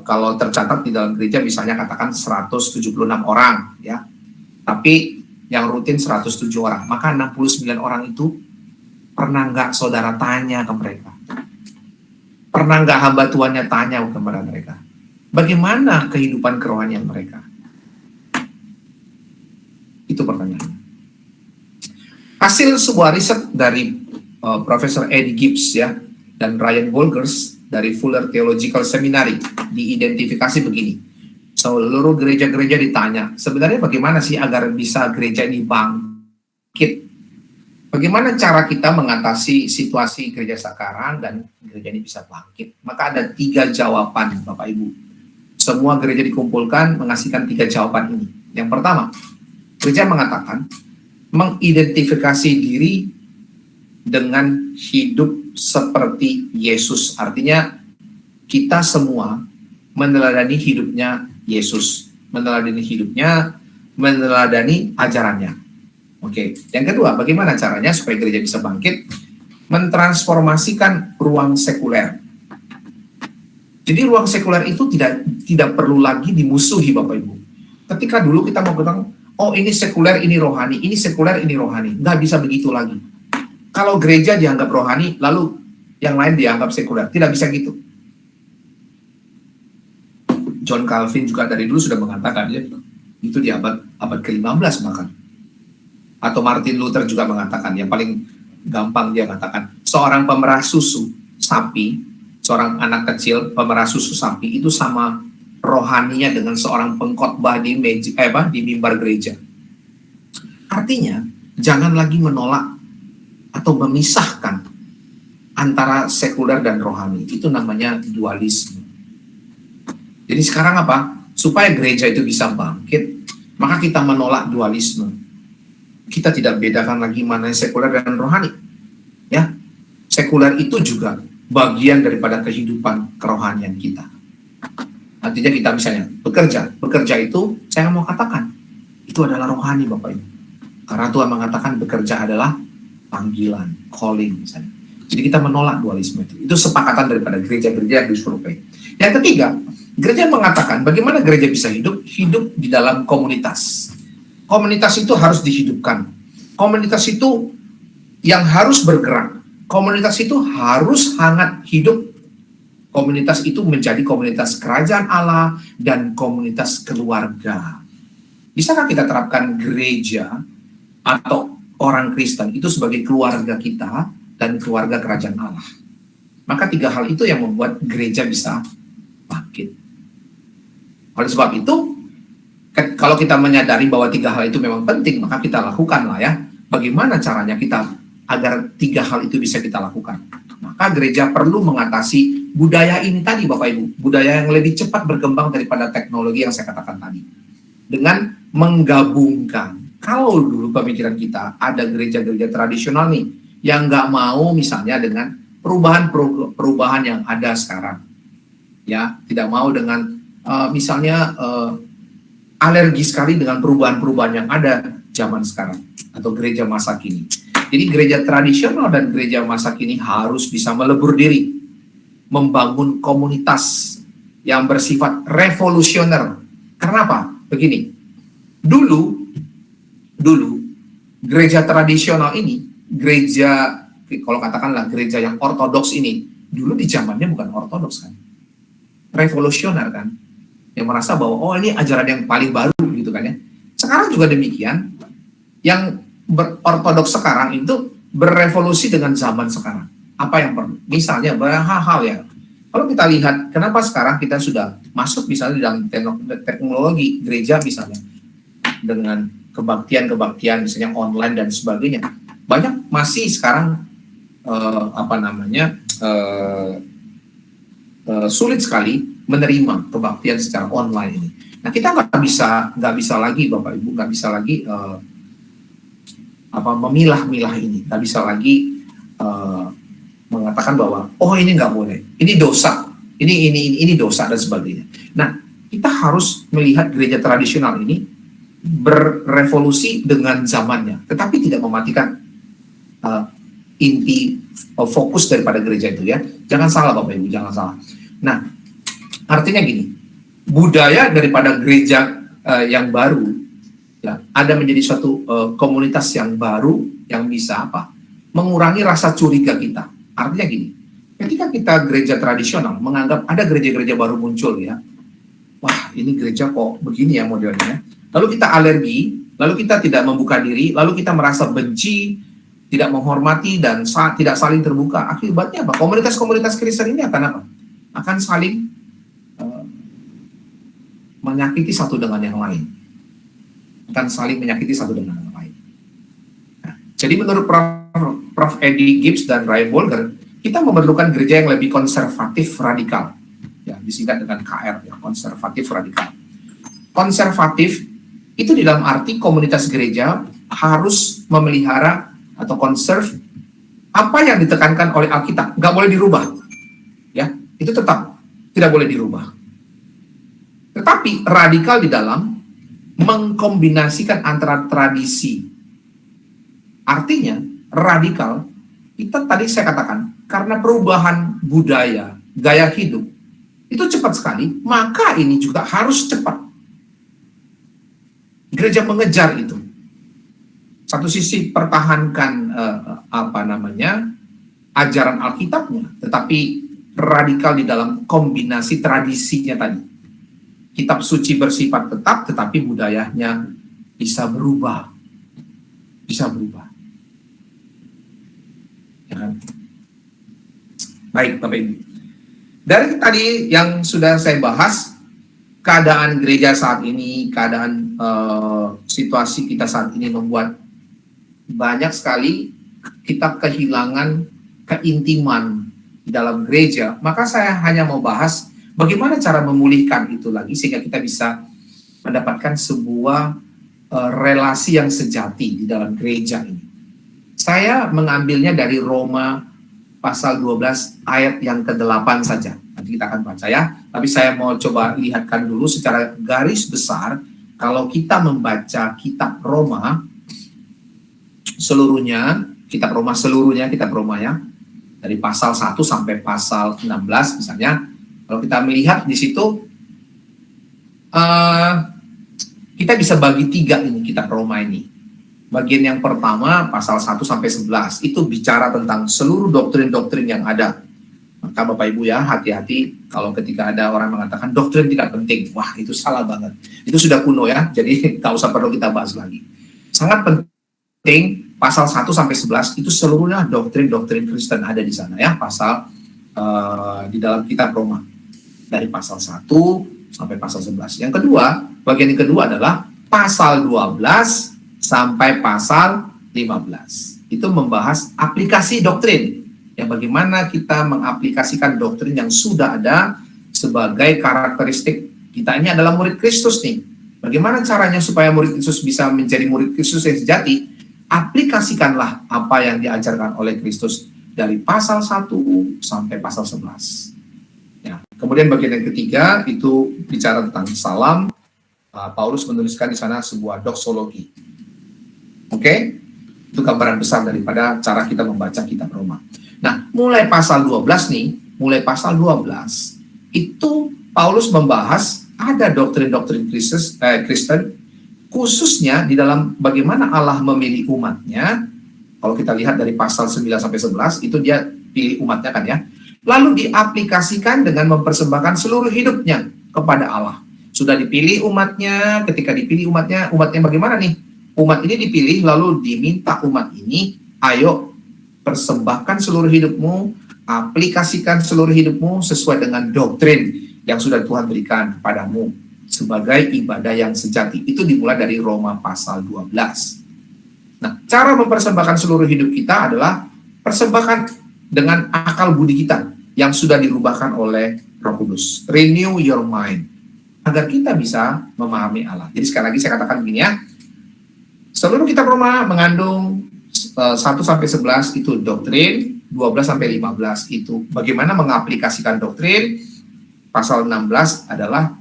kalau tercatat di dalam gereja misalnya katakan 176 orang ya. Tapi yang rutin 107 orang, maka 69 orang itu pernah nggak saudara tanya ke mereka? Pernah nggak hamba Tuhannya tanya kepada mereka? Bagaimana kehidupan kerohanian mereka? Itu pertanyaannya. Hasil sebuah riset dari Profesor Eddie Gibbs ya dan Ryan Bolgers dari Fuller Theological Seminary diidentifikasi begini. Seluruh gereja-gereja ditanya, sebenarnya bagaimana sih agar bisa gereja ini bangkit? Bagaimana cara kita mengatasi situasi gereja sekarang dan gereja ini bisa bangkit? Maka ada 3 jawaban, Bapak Ibu. Semua gereja dikumpulkan mengasihkan 3 jawaban ini. Yang pertama, gereja mengatakan mengidentifikasi diri dengan hidup seperti Yesus. Artinya kita semua meneladani hidupnya Yesus, meneladani hidupnya, meneladani ajarannya. Oke, yang kedua, bagaimana caranya supaya gereja bisa bangkit? Mentransformasikan ruang sekuler. Jadi ruang sekuler itu tidak perlu lagi dimusuhi, Bapak Ibu. Ketika dulu kita mau bilang, oh ini sekuler, ini rohani, ini sekuler, ini rohani. Nggak bisa begitu lagi. Kalau gereja dianggap rohani, lalu yang lain dianggap sekuler. Tidak bisa gitu. John Calvin juga dari dulu sudah mengatakan, ya, itu di abad ke-15 bahkan. Atau Martin Luther juga mengatakan, yang paling gampang dia mengatakan, seorang pemerah susu sapi, seorang anak kecil pemerah susu sapi itu sama rohaninya dengan seorang pengkhotbah di mimbar gereja. Artinya, jangan lagi menolak atau memisahkan antara sekuler dan rohani. Itu namanya dualisme. Jadi sekarang apa? Supaya gereja itu bisa bangkit, maka kita menolak dualisme. Kita tidak bedakan lagi mana yang sekuler dan rohani. Ya, sekuler itu juga bagian daripada kehidupan kerohanian kita. Artinya kita misalnya bekerja itu saya mau katakan itu adalah rohani, Bapak Ibu. Karena Tuhan mengatakan bekerja adalah panggilan, calling misalnya. Jadi kita menolak dualisme itu. Itu sepakatan daripada gereja-gereja yang disurvei. Yang ketiga, gereja mengatakan bagaimana gereja bisa hidup di dalam komunitas. Komunitas itu harus dihidupkan. Komunitas itu yang harus bergerak. Komunitas itu harus hangat hidup. Komunitas itu menjadi komunitas kerajaan Allah dan komunitas keluarga. Bisakah kita terapkan gereja atau orang Kristen itu sebagai keluarga kita dan keluarga kerajaan Allah? Maka 3 hal itu yang membuat gereja bisa bangkit. Oleh sebab itu, kalau kita menyadari bahwa 3 hal itu memang penting, maka kita lakukanlah ya. Bagaimana caranya kita agar 3 hal itu bisa kita lakukan? Maka gereja perlu mengatasi budaya ini tadi, Bapak Ibu. Budaya yang lebih cepat berkembang daripada teknologi yang saya katakan tadi. Dengan menggabungkan kalau dulu pemikiran kita ada gereja-gereja tradisional nih yang nggak mau misalnya dengan perubahan yang ada sekarang, ya tidak mau dengan misalnya alergi sekali dengan perubahan-perubahan yang ada zaman sekarang atau gereja masa kini. Jadi gereja tradisional dan gereja masa kini harus bisa melebur diri, membangun komunitas yang bersifat revolusioner. Karena apa? Begini, dulu gereja tradisional ini, gereja kalau katakanlah gereja yang ortodoks ini, dulu di zamannya bukan ortodoks kan, revolusioner kan, yang merasa bahwa oh ini ajaran yang paling baru gitu kan ya. Sekarang juga demikian, yang ortodoks sekarang itu berevolusi dengan zaman sekarang. Apa yang perlu? Misalnya hal-hal ya. Kalau kita lihat kenapa sekarang kita sudah masuk misalnya di dalam teknologi gereja misalnya dengan kebaktian misalnya online dan sebagainya, banyak masih sekarang sulit sekali menerima kebaktian secara online ini. Nah kita nggak bisa lagi Bapak Ibu nggak bisa lagi memilah-milah ini, nggak bisa lagi mengatakan bahwa oh ini nggak boleh, ini dosa, ini dosa dan sebagainya. Nah kita harus melihat gereja tradisional ini berevolusi dengan zamannya, tetapi tidak mematikan inti fokus daripada gereja itu ya. Jangan salah Bapak Ibu, jangan salah. Nah artinya gini, budaya daripada gereja yang baru ya, ada menjadi suatu komunitas yang baru yang bisa mengurangi rasa curiga kita. Artinya gini, ketika kita gereja tradisional menganggap ada gereja-gereja baru muncul ya, wah ini gereja kok begini ya modelnya, lalu kita alergi, lalu kita tidak membuka diri, lalu kita merasa benci, tidak menghormati dan tidak saling terbuka. Akibatnya apa? Komunitas-komunitas Kristen ini akan apa? Akan saling menyakiti satu dengan yang lain. Akan saling menyakiti satu dengan yang lain. Nah, jadi menurut Prof. Eddie Gibbs dan Ryan Bolger, kita memerlukan gereja yang lebih konservatif radikal. Ya, disingkat dengan KR, ya, konservatif radikal. Konservatif itu di dalam arti komunitas gereja harus memelihara atau conserve apa yang ditekankan oleh Alkitab, nggak boleh dirubah. Ya, itu tetap tidak boleh dirubah. Tetapi radikal di dalam mengkombinasikan antara tradisi. Artinya radikal, kita tadi saya katakan, karena perubahan budaya, gaya hidup, itu cepat sekali, maka ini juga harus cepat. Gereja mengejar itu. Satu sisi pertahankan ajaran Alkitabnya, tetapi radikal di dalam kombinasi tradisinya tadi. Kitab suci bersifat tetap, tetapi budayanya bisa berubah. Bisa berubah. Ya kan? Baik, Bapak Ibu. Dari tadi yang sudah saya bahas, keadaan gereja saat ini, keadaan situasi kita saat ini membuat banyak sekali kita kehilangan keintiman di dalam gereja. Maka saya hanya mau bahas bagaimana cara memulihkan itu lagi sehingga kita bisa mendapatkan sebuah relasi yang sejati di dalam gereja ini. Saya mengambilnya dari Roma pasal 12 ayat yang ke-8 saja. Nanti kita akan baca ya. Tapi saya mau coba lihatkan dulu secara garis besar, kalau kita membaca kitab Roma seluruhnya, kitab Roma ya, dari pasal 1 sampai pasal 16 misalnya, kalau kita melihat di situ, kita bisa bagi 3 ini kitab Roma ini. Bagian yang pertama, pasal 1 sampai 11, itu bicara tentang seluruh doktrin-doktrin yang ada. Maka Bapak Ibu ya, hati-hati kalau ketika ada orang mengatakan doktrin tidak penting. Wah, itu salah banget. Itu sudah kuno ya, jadi nggak usah perlu kita bahas lagi. Sangat penting, pasal 1 sampai 11, itu seluruhnya doktrin-doktrin Kristen ada di sana ya, pasal di dalam kitab Roma. Dari pasal 1 sampai pasal 11. Yang kedua, bagian yang kedua adalah pasal 12 sampai pasal 15. Itu membahas aplikasi doktrin. Ya, bagaimana kita mengaplikasikan doktrin yang sudah ada sebagai karakteristik kita ini adalah murid Kristus nih. Bagaimana caranya supaya murid Kristus bisa menjadi murid Kristus yang sejati? Aplikasikanlah apa yang diajarkan oleh Kristus dari pasal 1 sampai pasal 11. Ya. Kemudian bagian yang ketiga itu bicara tentang salam. Paulus menuliskan di sana sebuah doksologi. Oke? Itu gambaran besar daripada cara kita membaca kitab Roma. Nah, mulai pasal 12 nih, itu Paulus membahas ada doktrin-doktrin Kristen, khususnya di dalam bagaimana Allah memilih umatnya. Kalau kita lihat dari pasal 9 sampai 11, itu dia pilih umatnya kan ya. Lalu diaplikasikan dengan mempersembahkan seluruh hidupnya kepada Allah. Sudah dipilih umatnya, ketika dipilih umatnya bagaimana nih? Umat ini dipilih, lalu diminta umat ini, ayo persembahkan seluruh hidupmu, aplikasikan seluruh hidupmu sesuai dengan doktrin yang sudah Tuhan berikan kepadamu sebagai ibadah yang sejati. Itu dimulai dari Roma pasal 12. Nah, cara mempersembahkan seluruh hidup kita adalah persembahkan dengan akal budi kita yang sudah dirubahkan oleh Roh Kudus. Renew your mind, agar kita bisa memahami Allah. Jadi sekali lagi saya katakan begini ya, seluruh kitab Roma mengandung 1-11 itu doktrin, 12-15 itu bagaimana mengaplikasikan doktrin, pasal 16 adalah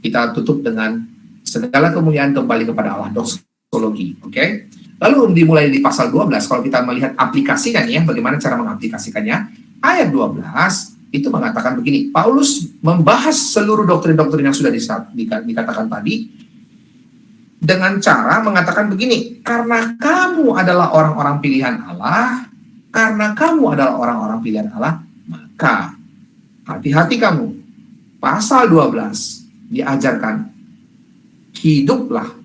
kita tutup dengan segala kemuliaan kembali kepada Allah, doksologi, oke? Lalu dimulai di pasal 12, kalau kita melihat aplikasinya ya, bagaimana cara mengaplikasikannya, ayat 12 itu mengatakan begini, Paulus membahas seluruh doktrin-doktrin yang sudah dikatakan tadi, dengan cara mengatakan begini, karena kamu adalah orang-orang pilihan Allah, maka hati-hati kamu. Pasal 12 diajarkan, hiduplah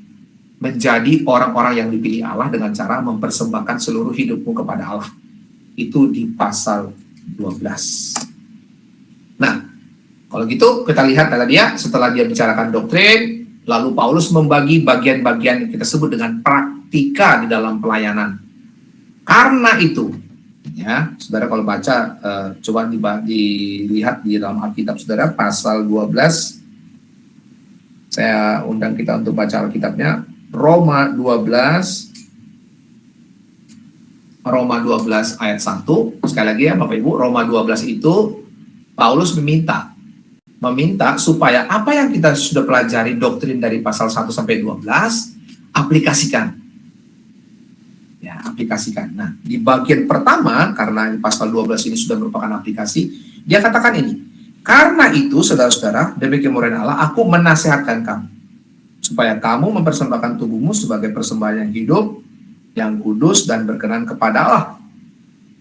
menjadi orang-orang yang dipilih Allah dengan cara mempersembahkan seluruh hidupmu kepada Allah. Itu di pasal 12. Nah, kalau gitu kita lihat tadi ya, setelah dia bicarakan doktrin, lalu Paulus membagi bagian-bagian yang kita sebut dengan praktika di dalam pelayanan. Karena itu, ya, saudara kalau baca, coba dilihat di dalam Alkitab saudara, pasal 12, saya undang kita untuk baca Alkitabnya, Roma 12 ayat 1, sekali lagi ya Bapak Ibu, Roma 12 itu, Paulus meminta supaya apa yang kita sudah pelajari doktrin dari pasal 1 sampai 12 aplikasikan. Ya, aplikasikan. Nah, di bagian pertama karena pasal 12 ini sudah merupakan aplikasi, dia katakan ini. Karena itu, saudara-saudara, demi kemuliaan Allah, aku menasihatkan kamu supaya kamu mempersembahkan tubuhmu sebagai persembahan yang hidup, yang kudus dan berkenan kepada Allah.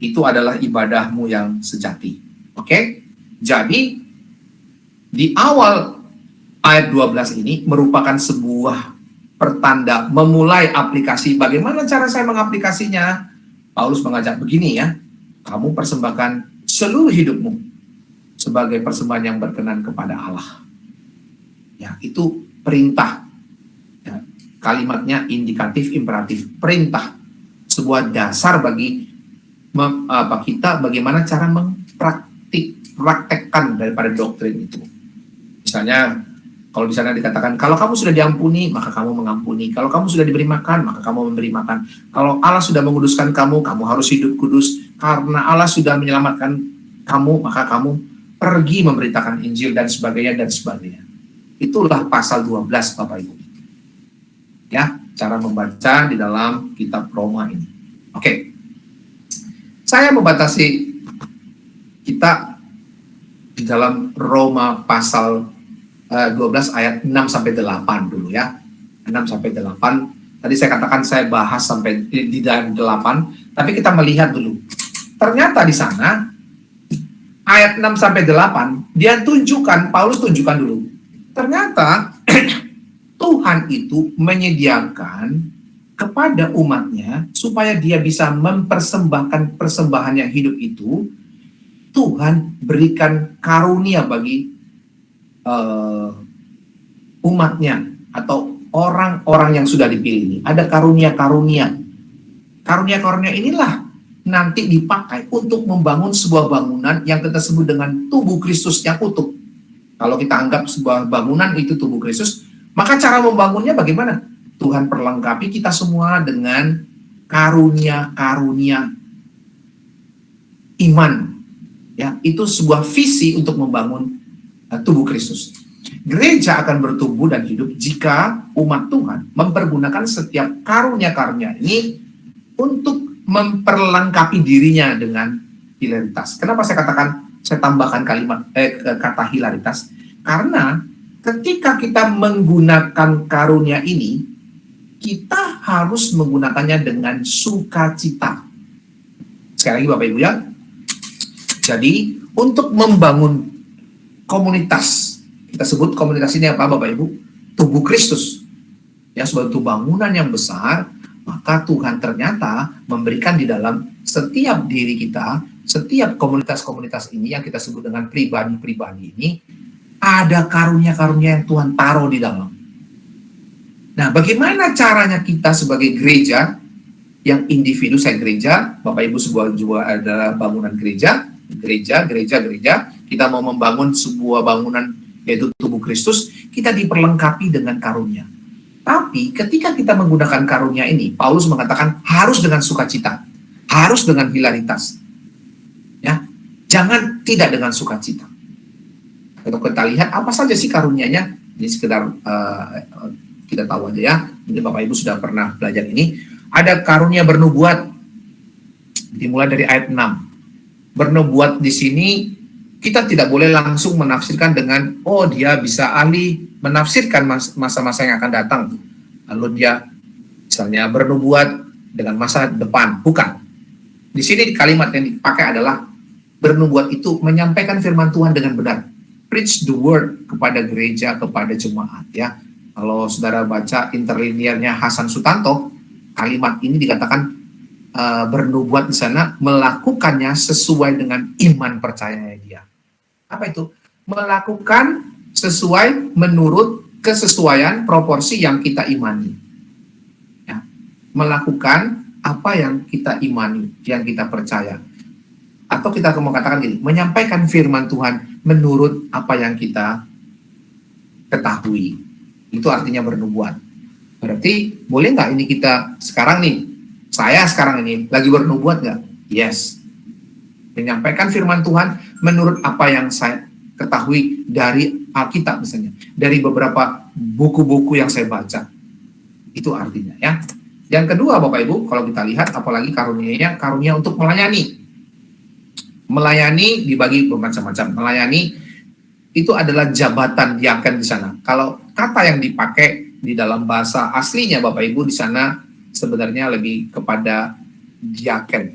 Itu adalah ibadahmu yang sejati. Oke? Jadi di awal ayat 12 ini merupakan sebuah pertanda memulai aplikasi. Bagaimana cara saya mengaplikasinya? Paulus mengajak begini ya, kamu persembahkan seluruh hidupmu sebagai persembahan yang berkenan kepada Allah. Ya, itu perintah. Ya, kalimatnya indikatif, imperatif, perintah. Sebuah dasar bagi kita bagaimana cara mempraktekkan daripada doktrin itu. Misalnya, kalau di sana dikatakan, kalau kamu sudah diampuni, maka kamu mengampuni. Kalau kamu sudah diberi makan, maka kamu memberi makan. Kalau Allah sudah menguduskan kamu, kamu harus hidup kudus. Karena Allah sudah menyelamatkan kamu, maka kamu pergi memberitakan Injil, dan sebagainya, dan sebagainya. Itulah pasal 12, Bapak Ibu. Ya, cara membaca di dalam kitab Roma ini. Oke. Saya membatasi kita di dalam Roma pasal 12 ayat 6-8 dulu ya. 6-8. Tadi saya katakan saya bahas sampai di dalam 8, tapi kita melihat dulu. Ternyata di sana ayat 6-8 dia Paulus tunjukkan dulu. Ternyata Tuhan itu menyediakan kepada umatnya supaya dia bisa mempersembahkan persembahan yang hidup itu. Tuhan berikan karunia bagi umatnya atau orang-orang yang sudah dipilih ini. Ada karunia-karunia. Karunia-karunia inilah nanti dipakai untuk membangun sebuah bangunan yang kita sebut dengan tubuh Kristus yang utuh. Kalau kita anggap sebuah bangunan itu tubuh Kristus, Maka cara membangunnya bagaimana? Tuhan perlengkapi kita semua dengan karunia-karunia iman. Ya, itu sebuah visi untuk membangun tubuh Kristus. Gereja akan bertumbuh dan hidup jika umat Tuhan mempergunakan setiap karunia-karunia ini untuk memperlengkapi dirinya dengan hilaritas. Kenapa saya tambahkan kata hilaritas? Karena ketika kita menggunakan karunia ini, kita harus menggunakannya dengan sukacita. Sekali lagi Bapak Ibu ya. Jadi untuk membangun komunitas, kita sebut komunitas ini apa Bapak Ibu? Tubuh Kristus. Ya, suatu bangunan yang besar, maka Tuhan ternyata memberikan di dalam setiap diri kita, setiap komunitas-komunitas ini yang kita sebut dengan pribadi-pribadi ini, ada karunia-karunia yang Tuhan taruh di dalam. Nah, bagaimana caranya kita sebagai gereja, yang individu saya gereja, Bapak Ibu sebuah juga adalah bangunan gereja, kita mau membangun sebuah bangunan yaitu tubuh Kristus, kita diperlengkapi dengan karunia. Tapi ketika kita menggunakan karunia ini, Paulus mengatakan harus dengan sukacita, harus dengan hilaritas. Ya, jangan tidak dengan sukacita. Kalau kita lihat apa saja sih karunianya, ini sekedar kita tahu aja ya. Mungkin Bapak Ibu sudah pernah belajar ini. Ada karunia bernubuat, dimulai dari ayat 6. Bernubuat di sini kita tidak boleh langsung menafsirkan dengan dia bisa ahli menafsirkan masa-masa yang akan datang. Lalu dia misalnya bernubuat dengan masa depan. Bukan. Di sini kalimat yang dipakai adalah bernubuat itu menyampaikan firman Tuhan dengan benar. Preach the word kepada gereja, kepada jemaat ya. Kalau saudara baca interlinearnya Hasan Sutanto, kalimat ini dikatakan bernubuat di sana melakukannya sesuai dengan iman percayanya dia. Apa itu? Melakukan sesuai menurut kesesuaian proporsi yang kita imani. Ya. Melakukan apa yang kita imani, yang kita percaya. Atau kita mau katakan gini, menyampaikan firman Tuhan menurut apa yang kita ketahui. Itu artinya bernubuat. Berarti boleh nggak ini kita sekarang nih, saya sekarang ini lagi bernubuat nggak? Yes. Menyampaikan firman Tuhan menurut apa yang saya ketahui dari Alkitab misalnya. Dari beberapa buku-buku yang saya baca. Itu artinya ya. Yang kedua Bapak Ibu, kalau kita lihat apalagi karunianya, karunia untuk melayani. Melayani dibagi bermacam-macam. Melayani itu adalah jabatan diaken di sana. Kalau kata yang dipakai di dalam bahasa aslinya Bapak Ibu di sana sebenarnya lebih kepada diaken,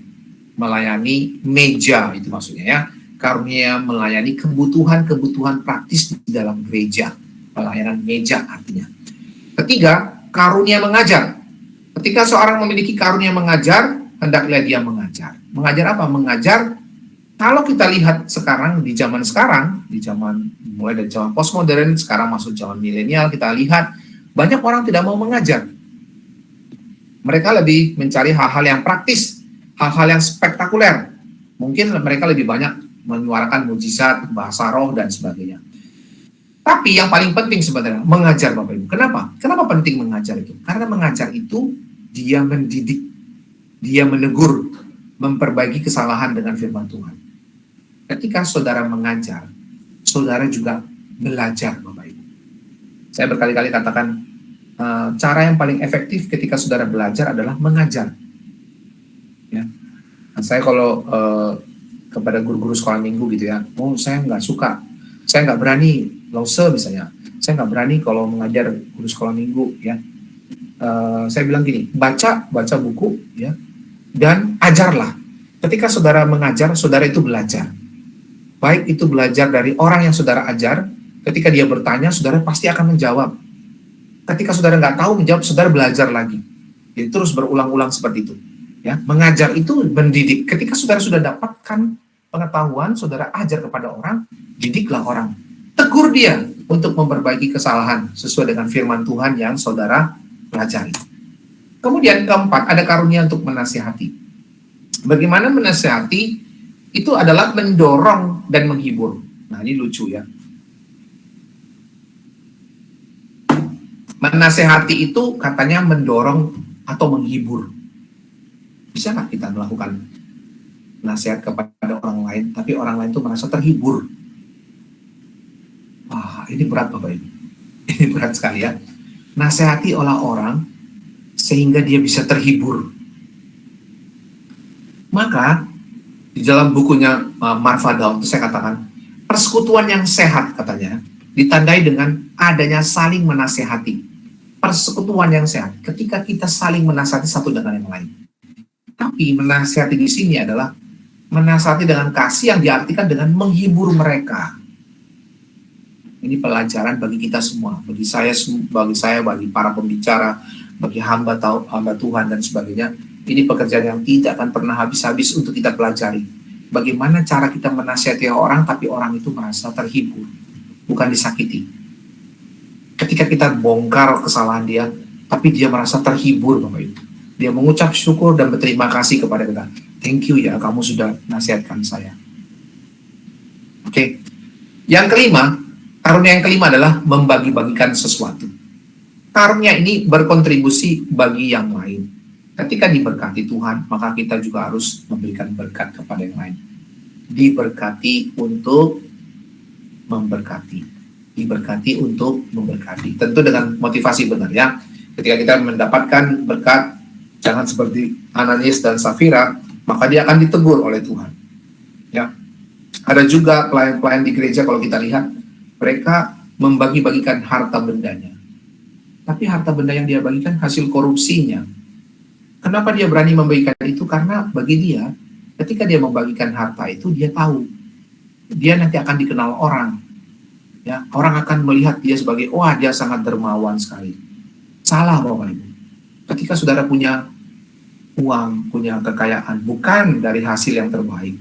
melayani meja itu maksudnya ya. Karunia melayani kebutuhan-kebutuhan praktis di dalam gereja, pelayanan meja artinya. Ketiga, karunia mengajar. Ketika seorang memiliki karunia mengajar, hendaklah dia mengajar. Mengajar apa? Mengajar. Kalau kita lihat sekarang, di zaman mulai dari zaman postmodern, sekarang masuk zaman milenial, kita lihat banyak orang tidak mau mengajar. Mereka lebih mencari hal-hal yang praktis, hal-hal yang spektakuler. Mungkin mereka lebih banyak menyuarakan mujizat, bahasa roh, dan sebagainya. Tapi yang paling penting sebenarnya, mengajar Bapak Ibu. Kenapa? Kenapa penting mengajar itu? Karena mengajar itu, dia mendidik, dia menegur, memperbaiki kesalahan dengan firman Tuhan. Ketika saudara mengajar, saudara juga belajar Bapak Ibu. Saya berkali-kali katakan, cara yang paling efektif ketika saudara belajar adalah mengajar. Ya. Nah, saya kalau kepada guru-guru sekolah minggu gitu ya, saya nggak suka, saya nggak berani lause misalnya, saya nggak berani kalau mengajar guru sekolah minggu ya. Saya bilang gini, baca buku ya, dan ajarlah. Ketika saudara mengajar, saudara itu belajar. Baik itu belajar dari orang yang saudara ajar, ketika dia bertanya, saudara pasti akan menjawab. Ketika saudara nggak tahu menjawab, saudara belajar lagi. Jadi terus berulang-ulang seperti itu. Ya, mengajar itu mendidik. Ketika saudara sudah dapatkan pengetahuan, saudara ajar kepada orang, didiklah orang. Tegur dia untuk memperbaiki kesalahan sesuai dengan firman Tuhan yang saudara pelajari. Kemudian keempat, ada karunia untuk menasihati. Bagaimana menasihati? Itu adalah mendorong dan menghibur. Nah, ini lucu ya. Menasehati itu katanya mendorong atau menghibur. Bisa nggak kita melakukan nasihat kepada orang lain, tapi orang lain itu merasa terhibur? Wah, ini berat Bapak Ibu. Ini berat sekali ya. Nasihati oleh orang sehingga dia bisa terhibur. Maka di dalam bukunya Marva Daud itu saya katakan, persekutuan yang sehat katanya ditandai dengan adanya saling menasehati. Persekutuan yang sehat ketika kita saling menasihati satu dengan yang lain. Tapi menasihati di sini adalah menasihati dengan kasih yang diartikan dengan menghibur mereka. Ini pelajaran bagi kita semua, bagi saya, bagi para pembicara, bagi hamba Tuhan dan sebagainya. Ini pekerjaan yang tidak akan pernah habis-habis untuk kita pelajari. Bagaimana cara kita menasihati orang, tapi orang itu merasa terhibur, bukan disakiti. Ketika kita bongkar kesalahan dia, tapi dia merasa terhibur, Bapak Ibu. Dia mengucap syukur dan berterima kasih kepada kita. Thank you ya, kamu sudah nasihatkan saya. Oke. Yang kelima, karunia yang kelima adalah membagi-bagikan sesuatu. Karunia ini berkontribusi bagi yang lain. Ketika diberkati Tuhan, maka kita juga harus memberikan berkat kepada yang lain. Diberkati untuk memberkati. Diberkati untuk memberkati. Tentu dengan motivasi benar ya. Ketika kita mendapatkan berkat, jangan seperti Ananias dan Safira, maka dia akan ditegur oleh Tuhan. Ya. Ada juga pelayan-pelayan di gereja kalau kita lihat, mereka membagi-bagikan harta bendanya. Tapi harta benda yang dia bagikan hasil korupsinya. Kenapa dia berani membagikan itu? Karena bagi dia, ketika dia membagikan harta itu, dia tahu dia nanti akan dikenal orang. Ya, orang akan melihat dia sebagai, wah dia sangat dermawan sekali. Salah Bapak Ibu. Ketika saudara punya uang, punya kekayaan, bukan dari hasil yang terbaik,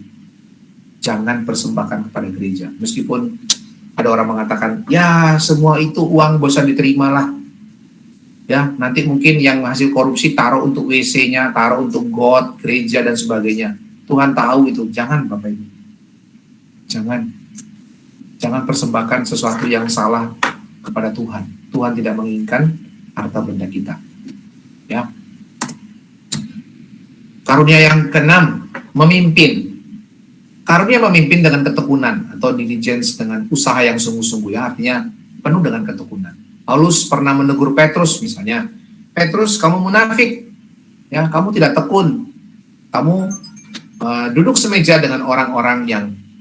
jangan persembahkan kepada gereja. Meskipun ada orang mengatakan, ya semua itu uang bosan diterimalah. Ya, nanti mungkin yang hasil korupsi taruh untuk WC-nya, taruh untuk God, gereja dan sebagainya. Tuhan tahu itu. Jangan Bapak Ibu. Jangan persembahkan sesuatu yang salah kepada Tuhan. Tuhan tidak menginginkan harta benda kita. Ya. Karunia yang keenam, memimpin. Karunia memimpin dengan ketekunan atau diligence, dengan usaha yang sungguh-sungguh, ya, artinya penuh dengan ketekunan. Paulus pernah menegur Petrus misalnya, Petrus kamu munafik, ya kamu tidak tekun, kamu duduk semeja dengan orang-orang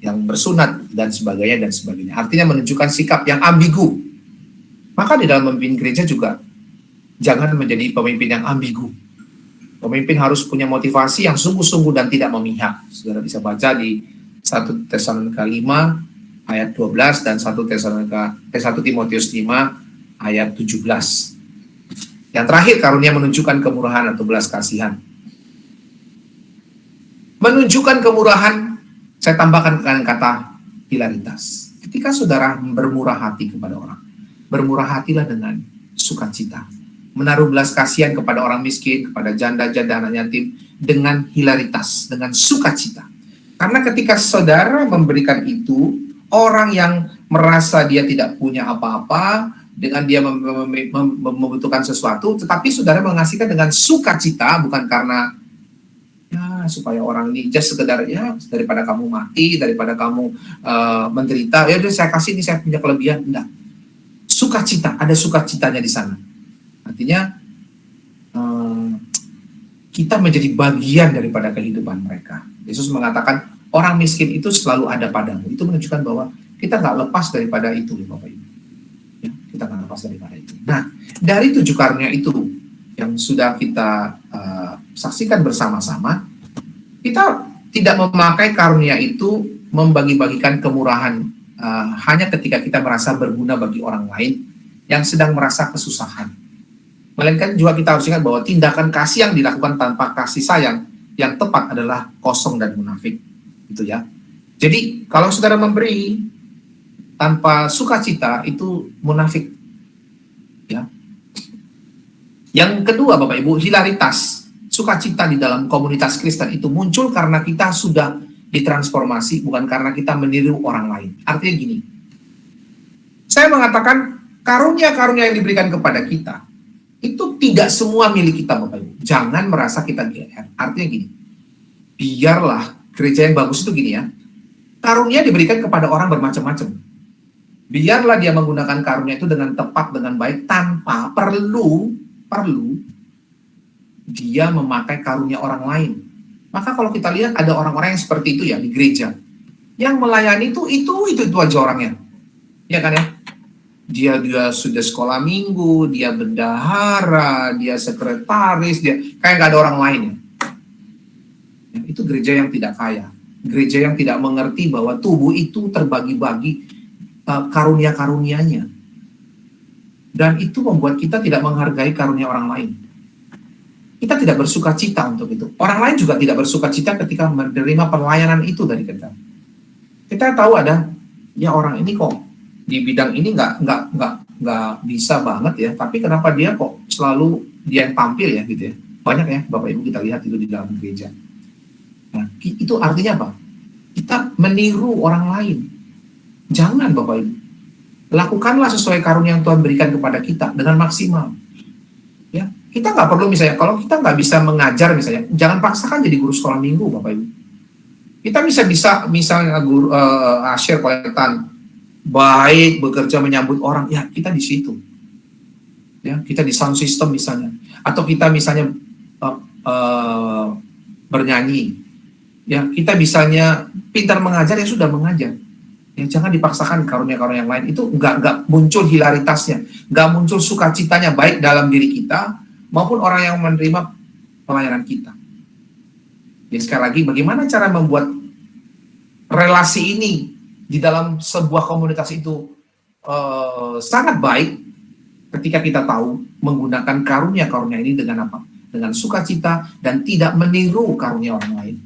yang bersunat dan sebagainya. Artinya menunjukkan sikap yang ambigu. Maka di dalam memimpin gereja juga jangan menjadi pemimpin yang ambigu. Pemimpin harus punya motivasi yang sungguh-sungguh dan tidak memihak. Saudara bisa baca di 1 Tesalonika 5 ayat 12 dan 1 Timotius 5 ayat 17. Yang terakhir, karunia menunjukkan kemurahan atau belas kasihan. Menunjukkan kemurahan, saya tambahkan dengan kata hilaritas. Ketika saudara bermurah hati kepada orang, bermurah hatilah dengan sukacita. Menaruh belas kasihan kepada orang miskin, kepada janda-janda, anak yatim, dengan hilaritas, dengan sukacita. Karena ketika saudara memberikan itu, orang yang merasa dia tidak punya apa-apa, dengan dia membutuhkan sesuatu, tetapi saudara mengasihkan dengan sukacita, bukan karena ya supaya orang ini just sekedar ya daripada kamu mati, daripada kamu menderita, ya udah saya kasih ini, saya punya kelebihan. Enggak. Sukacita, ada sukacitanya di sana. Artinya kita menjadi bagian daripada kehidupan mereka. Yesus mengatakan orang miskin itu selalu ada padamu. Itu menunjukkan bahwa kita nggak lepas daripada itu, Bapak Ibu. Ya, kita nggak lepas daripada itu. Nah, dari 7 karunia itu yang sudah kita saksikan bersama-sama, kita tidak memakai karunia itu membagi-bagikan kemurahan hanya ketika kita merasa berguna bagi orang lain yang sedang merasa kesusahan. Melainkan juga kita harus ingat bahwa tindakan kasih yang dilakukan tanpa kasih sayang yang tepat adalah kosong dan munafik. Gitu ya. Jadi kalau saudara memberi tanpa sukacita itu munafik. Ya. Yang kedua Bapak Ibu, hilaritas. Sukacita di dalam komunitas Kristen itu muncul karena kita sudah ditransformasi, bukan karena kita meniru orang lain. Artinya gini, saya mengatakan Karunia-karunia yang diberikan kepada kita, itu tidak semua milik kita, Bapak Ibu. Jangan merasa kita GR. Artinya gini, biarlah gereja yang bagus itu gini ya, karunia diberikan kepada orang bermacam-macam. Biarlah dia menggunakan karunia itu dengan tepat, dengan baik, tanpa perlu dia memakai karunia orang lain. Maka kalau kita lihat ada orang-orang yang seperti itu ya di gereja, yang melayani itu aja orangnya, ya kan ya? Dia sudah sekolah minggu, dia bendahara, dia sekretaris, dia kayak nggak ada orang lain ya. Itu gereja yang tidak kaya, gereja yang tidak mengerti bahwa tubuh itu terbagi-bagi karunia-karunianya, dan itu membuat kita tidak menghargai karunia orang lain. Kita tidak bersuka cita untuk itu. Orang lain juga tidak bersuka cita ketika menerima pelayanan itu dari kita. Kita tahu ada ya orang ini kok di bidang ini nggak bisa banget ya, tapi kenapa dia kok selalu dia yang tampil ya gitu ya. Banyak ya Bapak Ibu kita lihat itu di dalam gereja. Nah, itu artinya apa? Kita meniru orang lain. Jangan Bapak Ibu. Lakukanlah sesuai karunia yang Tuhan berikan kepada kita dengan maksimal. Ya, kita nggak perlu misalnya, kalau kita nggak bisa mengajar misalnya, jangan paksakan jadi guru sekolah minggu Bapak Ibu. Kita bisa misalnya guru asyir koletan, baik bekerja menyambut orang, ya kita di situ. Ya, kita di sound system misalnya, atau kita misalnya bernyanyi. Ya, kita misalnya pintar mengajar, ya sudah mengajar. Ya, jangan dipaksakan karunia-karunia yang lain. Itu nggak muncul hilaritasnya, nggak muncul sukacitanya baik dalam diri kita maupun orang yang menerima pelayanan kita. Jadi sekali lagi, bagaimana cara membuat relasi ini di dalam sebuah komunitas itu sangat baik ketika kita tahu menggunakan karunia-karunia ini dengan apa? Dengan sukacita dan tidak meniru karunia orang lain.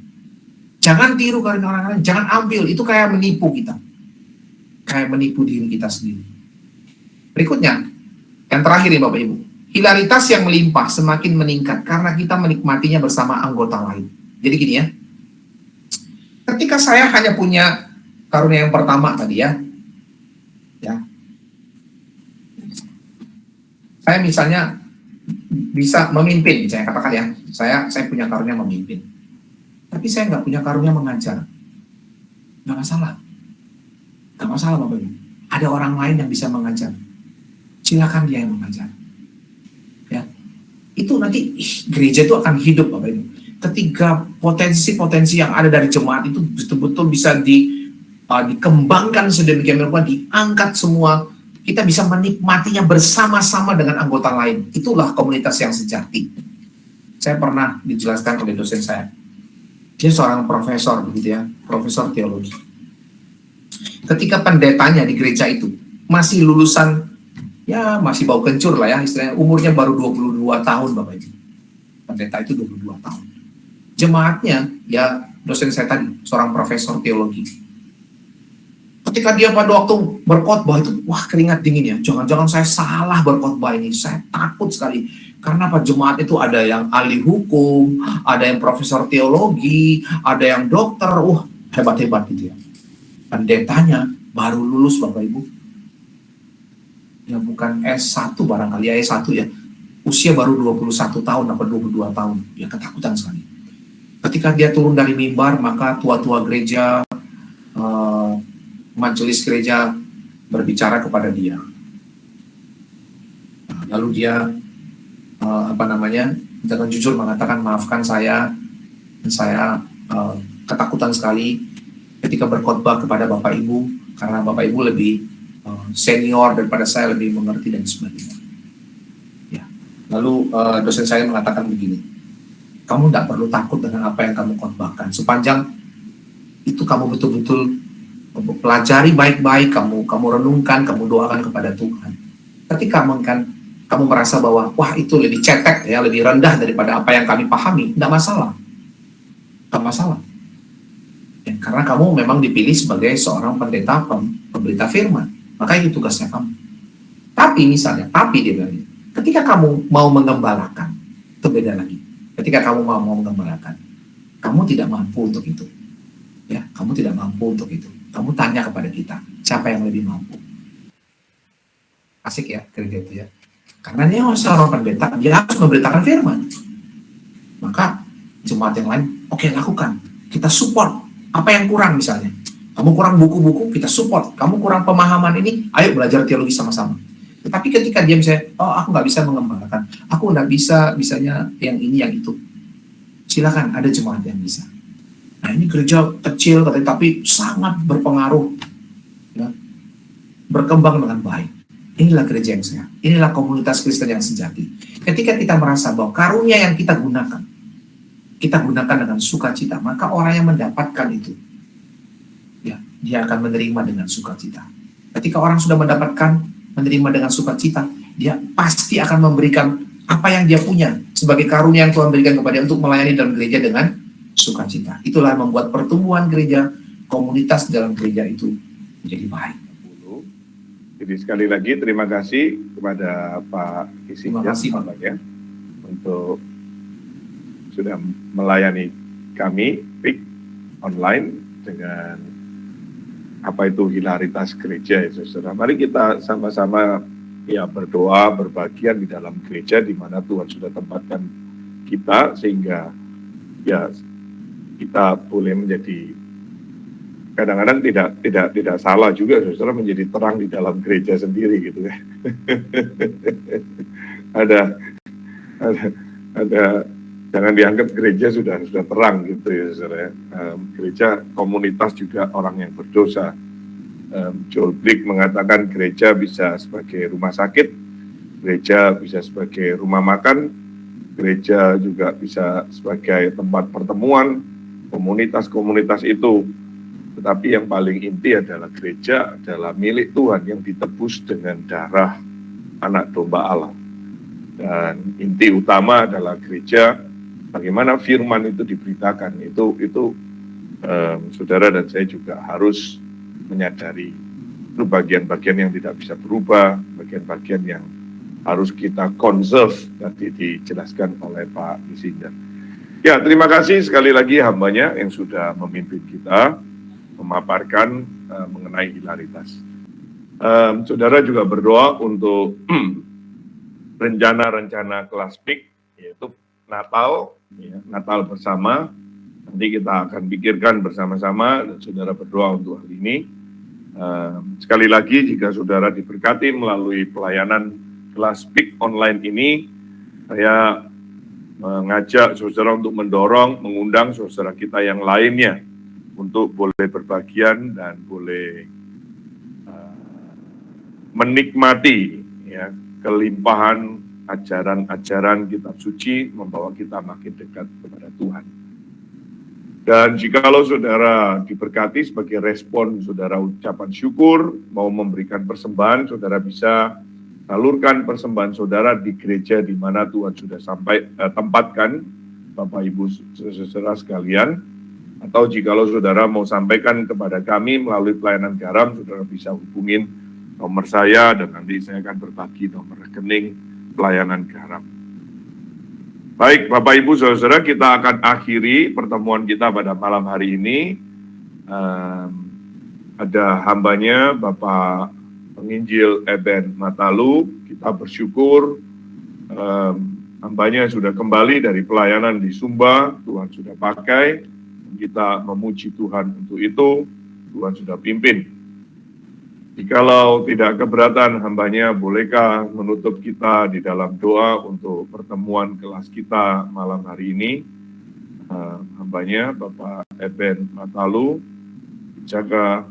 Jangan tiru karunia orang lain, jangan ambil, itu kayak menipu kita. Kayak menipu diri kita sendiri. Berikutnya, yang terakhir nih Bapak Ibu, hilaritas yang melimpah semakin meningkat karena kita menikmatinya bersama anggota lain. Jadi gini ya, ketika saya hanya punya karunia yang pertama tadi ya, saya misalnya bisa memimpin, misalnya katakan ya, saya punya karunia memimpin, tapi saya nggak punya karunia mengajar, nggak masalah, Bapak Ibu. Ada orang lain yang bisa mengajar, silakan dia yang mengajar. Ya, itu nanti gereja itu akan hidup Bapak Ibu. Ketika potensi-potensi yang ada dari jemaat itu betul-betul bisa dikembangkan sedemikian rupa, diangkat semua, kita bisa menikmatinya bersama-sama dengan anggota lain. Itulah komunitas yang sejati. Saya pernah dijelaskan oleh dosen saya. Dia seorang profesor begitu ya, profesor teologi. Ketika pendetanya di gereja itu masih lulusan, ya masih bau kencur lah ya, istilahnya umurnya baru 22 tahun Bapak Ibu. Pendeta itu 22 tahun. Jemaatnya, ya dosen saya tadi, seorang profesor teologi. Ketika dia pada waktu berkhotbah itu, wah keringat dingin ya, jangan-jangan saya salah berkhotbah ini, saya takut sekali. Karena Pak jemaat itu ada yang ahli hukum, ada yang profesor teologi, ada yang dokter, hebat-hebat gitu ya. Pendetanya baru lulus Bapak Ibu. Ya bukan S1 barangkali, ya S1 ya. Usia baru 21 tahun atau 22 tahun, ya ketakutan sekali. Ketika dia turun dari mimbar, maka tua-tua gereja, majelis gereja berbicara kepada dia. Lalu dia dengan jujur mengatakan, maafkan saya ketakutan sekali ketika berkhotbah kepada Bapak Ibu, karena Bapak Ibu lebih senior daripada saya, lebih mengerti dan sebagainya. Ya. Lalu dosen saya mengatakan begini, kamu tidak perlu takut dengan apa yang kamu khotbahkan, sepanjang itu kamu betul-betul pelajari baik-baik, kamu renungkan, kamu doakan kepada Tuhan. Ketika kamu merasa bahwa wah itu lebih cetek ya, lebih rendah daripada apa yang kami pahami, tidak masalah. Ya, karena kamu memang dipilih sebagai seorang pendeta pemberita firman, maka itu tugasnya kamu. Tapi dia bilang, ketika kamu mau mengembalakan, itu beda lagi. Ketika kamu mau mengembalakan, kamu tidak mampu untuk itu. Ya, kamu tidak mampu untuk itu. Kamu tanya kepada kita, siapa yang lebih mampu? Asik ya gereja itu ya. Karena dia seorang pendeta, dia harus memberitakan firman. Maka jemaat yang lain, oke, lakukan. Kita support. Apa yang kurang misalnya? Kamu kurang buku-buku, kita support. Kamu kurang pemahaman ini, ayo belajar teologi sama-sama. Tetapi ketika dia misalnya, oh aku nggak bisa mengembangkan, aku nggak bisa, bisanya yang ini, yang itu. Silakan, ada jemaat yang bisa. Nah ini gereja kecil, tapi sangat berpengaruh. Ya, berkembang dengan baik. Inilah gereja yang sehat. Inilah komunitas Kristen yang sejati. Ketika kita merasa bahwa karunia yang kita gunakan dengan sukacita, maka orang yang mendapatkan itu, ya, dia akan menerima dengan sukacita. Ketika orang sudah menerima dengan sukacita, dia pasti akan memberikan apa yang dia punya sebagai karunia yang Tuhan berikan kepada dia untuk melayani dalam gereja dengan sukacita. Itulah yang membuat pertumbuhan gereja, komunitas dalam gereja itu menjadi baik. Jadi sekali lagi terima kasih kepada Pak Kisinjan ya, untuk sudah melayani kami PIK online dengan apa itu hilaritas gereja ya saudara. Mari kita sama-sama ya berdoa, berbagian di dalam gereja di mana Tuhan sudah tempatkan kita, sehingga ya kita boleh menjadi, kadang-kadang tidak salah juga saudara, menjadi terang di dalam gereja sendiri gitu ya. ada jangan dianggap gereja sudah terang gitu ya saudara. Gereja komunitas juga orang yang berdosa. Joel Blick mengatakan gereja bisa sebagai rumah sakit, gereja bisa sebagai rumah makan, gereja juga bisa sebagai tempat pertemuan. Komunitas-komunitas itu, tetapi yang paling inti adalah gereja adalah milik Tuhan yang ditebus dengan darah anak domba Allah. Dan inti utama adalah gereja, bagaimana firman itu diberitakan. Itu saudara dan saya juga harus menyadari itu bagian-bagian yang tidak bisa berubah, bagian-bagian yang harus kita conserve, tadi dijelaskan oleh Pak Kisinjan. Ya, terima kasih sekali lagi hambanya yang sudah memimpin kita memaparkan mengenai hilaritas. Saudara juga berdoa untuk rencana-rencana kelas PIK, yaitu Natal, ya, Natal bersama. Nanti kita akan pikirkan bersama-sama, dan saudara berdoa untuk hal ini. Sekali lagi, jika saudara diberkati melalui pelayanan kelas PIK online ini, saya mengajak saudara untuk mendorong, mengundang saudara kita yang lainnya untuk boleh berbagian dan boleh menikmati ya kelimpahan ajaran-ajaran kitab suci, membawa kita makin dekat kepada Tuhan. Dan jikalau saudara diberkati, sebagai respon saudara ucapan syukur, mau memberikan persembahan, saudara bisa salurkan persembahan saudara di gereja di mana Tuhan sudah tempatkan, Bapak Ibu saudara sekalian. Atau jikalau saudara mau sampaikan kepada kami melalui pelayanan garam, saudara bisa hubungin nomor saya, dan nanti saya akan berbagi nomor rekening pelayanan garam. Baik, Bapak Ibu saudara, kita akan akhiri pertemuan kita pada malam hari ini. Ada hambanya Bapak Penginjil Eben Matalu. Kita bersyukur hambanya sudah kembali dari pelayanan di Sumba. Tuhan sudah pakai, kita memuji Tuhan untuk itu. Tuhan sudah pimpin. Jikalau tidak keberatan hambanya, bolehkah menutup kita di dalam doa untuk pertemuan kelas kita malam hari ini? Hambanya Bapak Eben Matalu, jaga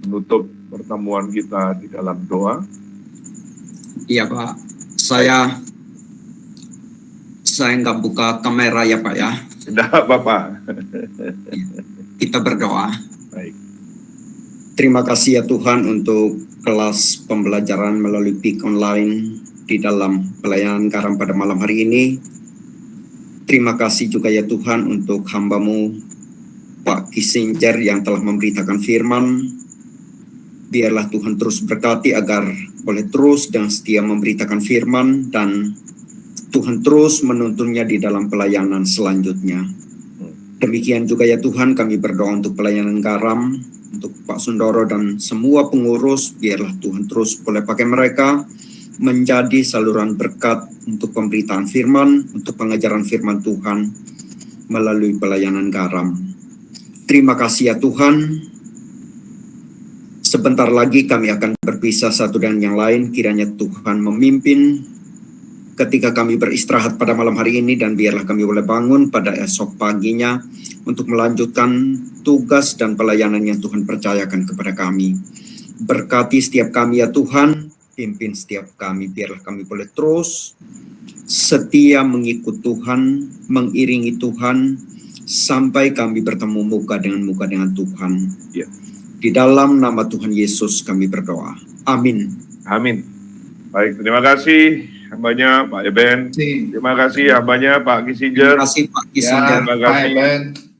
menutup pertemuan kita di dalam doa. Iya Pak, saya nggak buka kamera ya Pak ya. Sudah Bapak. Kita berdoa. Baik. Terima kasih ya Tuhan untuk kelas pembelajaran melalui PIK online di dalam pelayanan garam pada malam hari ini. Terima kasih juga ya Tuhan untuk hamba-Mu Pak Kisinjan yang telah memberitakan firman. Biarlah Tuhan terus berkati agar boleh terus dan setia memberitakan firman, dan Tuhan terus menuntunnya di dalam pelayanan selanjutnya. Demikian juga ya Tuhan, kami berdoa untuk pelayanan garam, untuk Pak Sundoro dan semua pengurus, biarlah Tuhan terus boleh pakai mereka menjadi saluran berkat untuk pemberitaan firman, untuk pengajaran firman Tuhan melalui pelayanan garam. Terima kasih ya Tuhan. Sebentar lagi kami akan berpisah satu dengan yang lain, kiranya Tuhan memimpin ketika kami beristirahat pada malam hari ini, dan biarlah kami boleh bangun pada esok paginya untuk melanjutkan tugas dan pelayanan yang Tuhan percayakan kepada kami. Berkati setiap kami ya Tuhan, pimpin setiap kami, biarlah kami boleh terus setia mengikut Tuhan, mengiringi Tuhan, sampai kami bertemu muka dengan Tuhan. Ya. Di dalam nama Tuhan Yesus kami berdoa. Amin. Amin. Baik, terima kasih hambanya Pak Eben. Terima kasih hambanya Pak Kissinger. Terima kasih Pak Ya, Kissinger. Terima Pak kasih. Eben.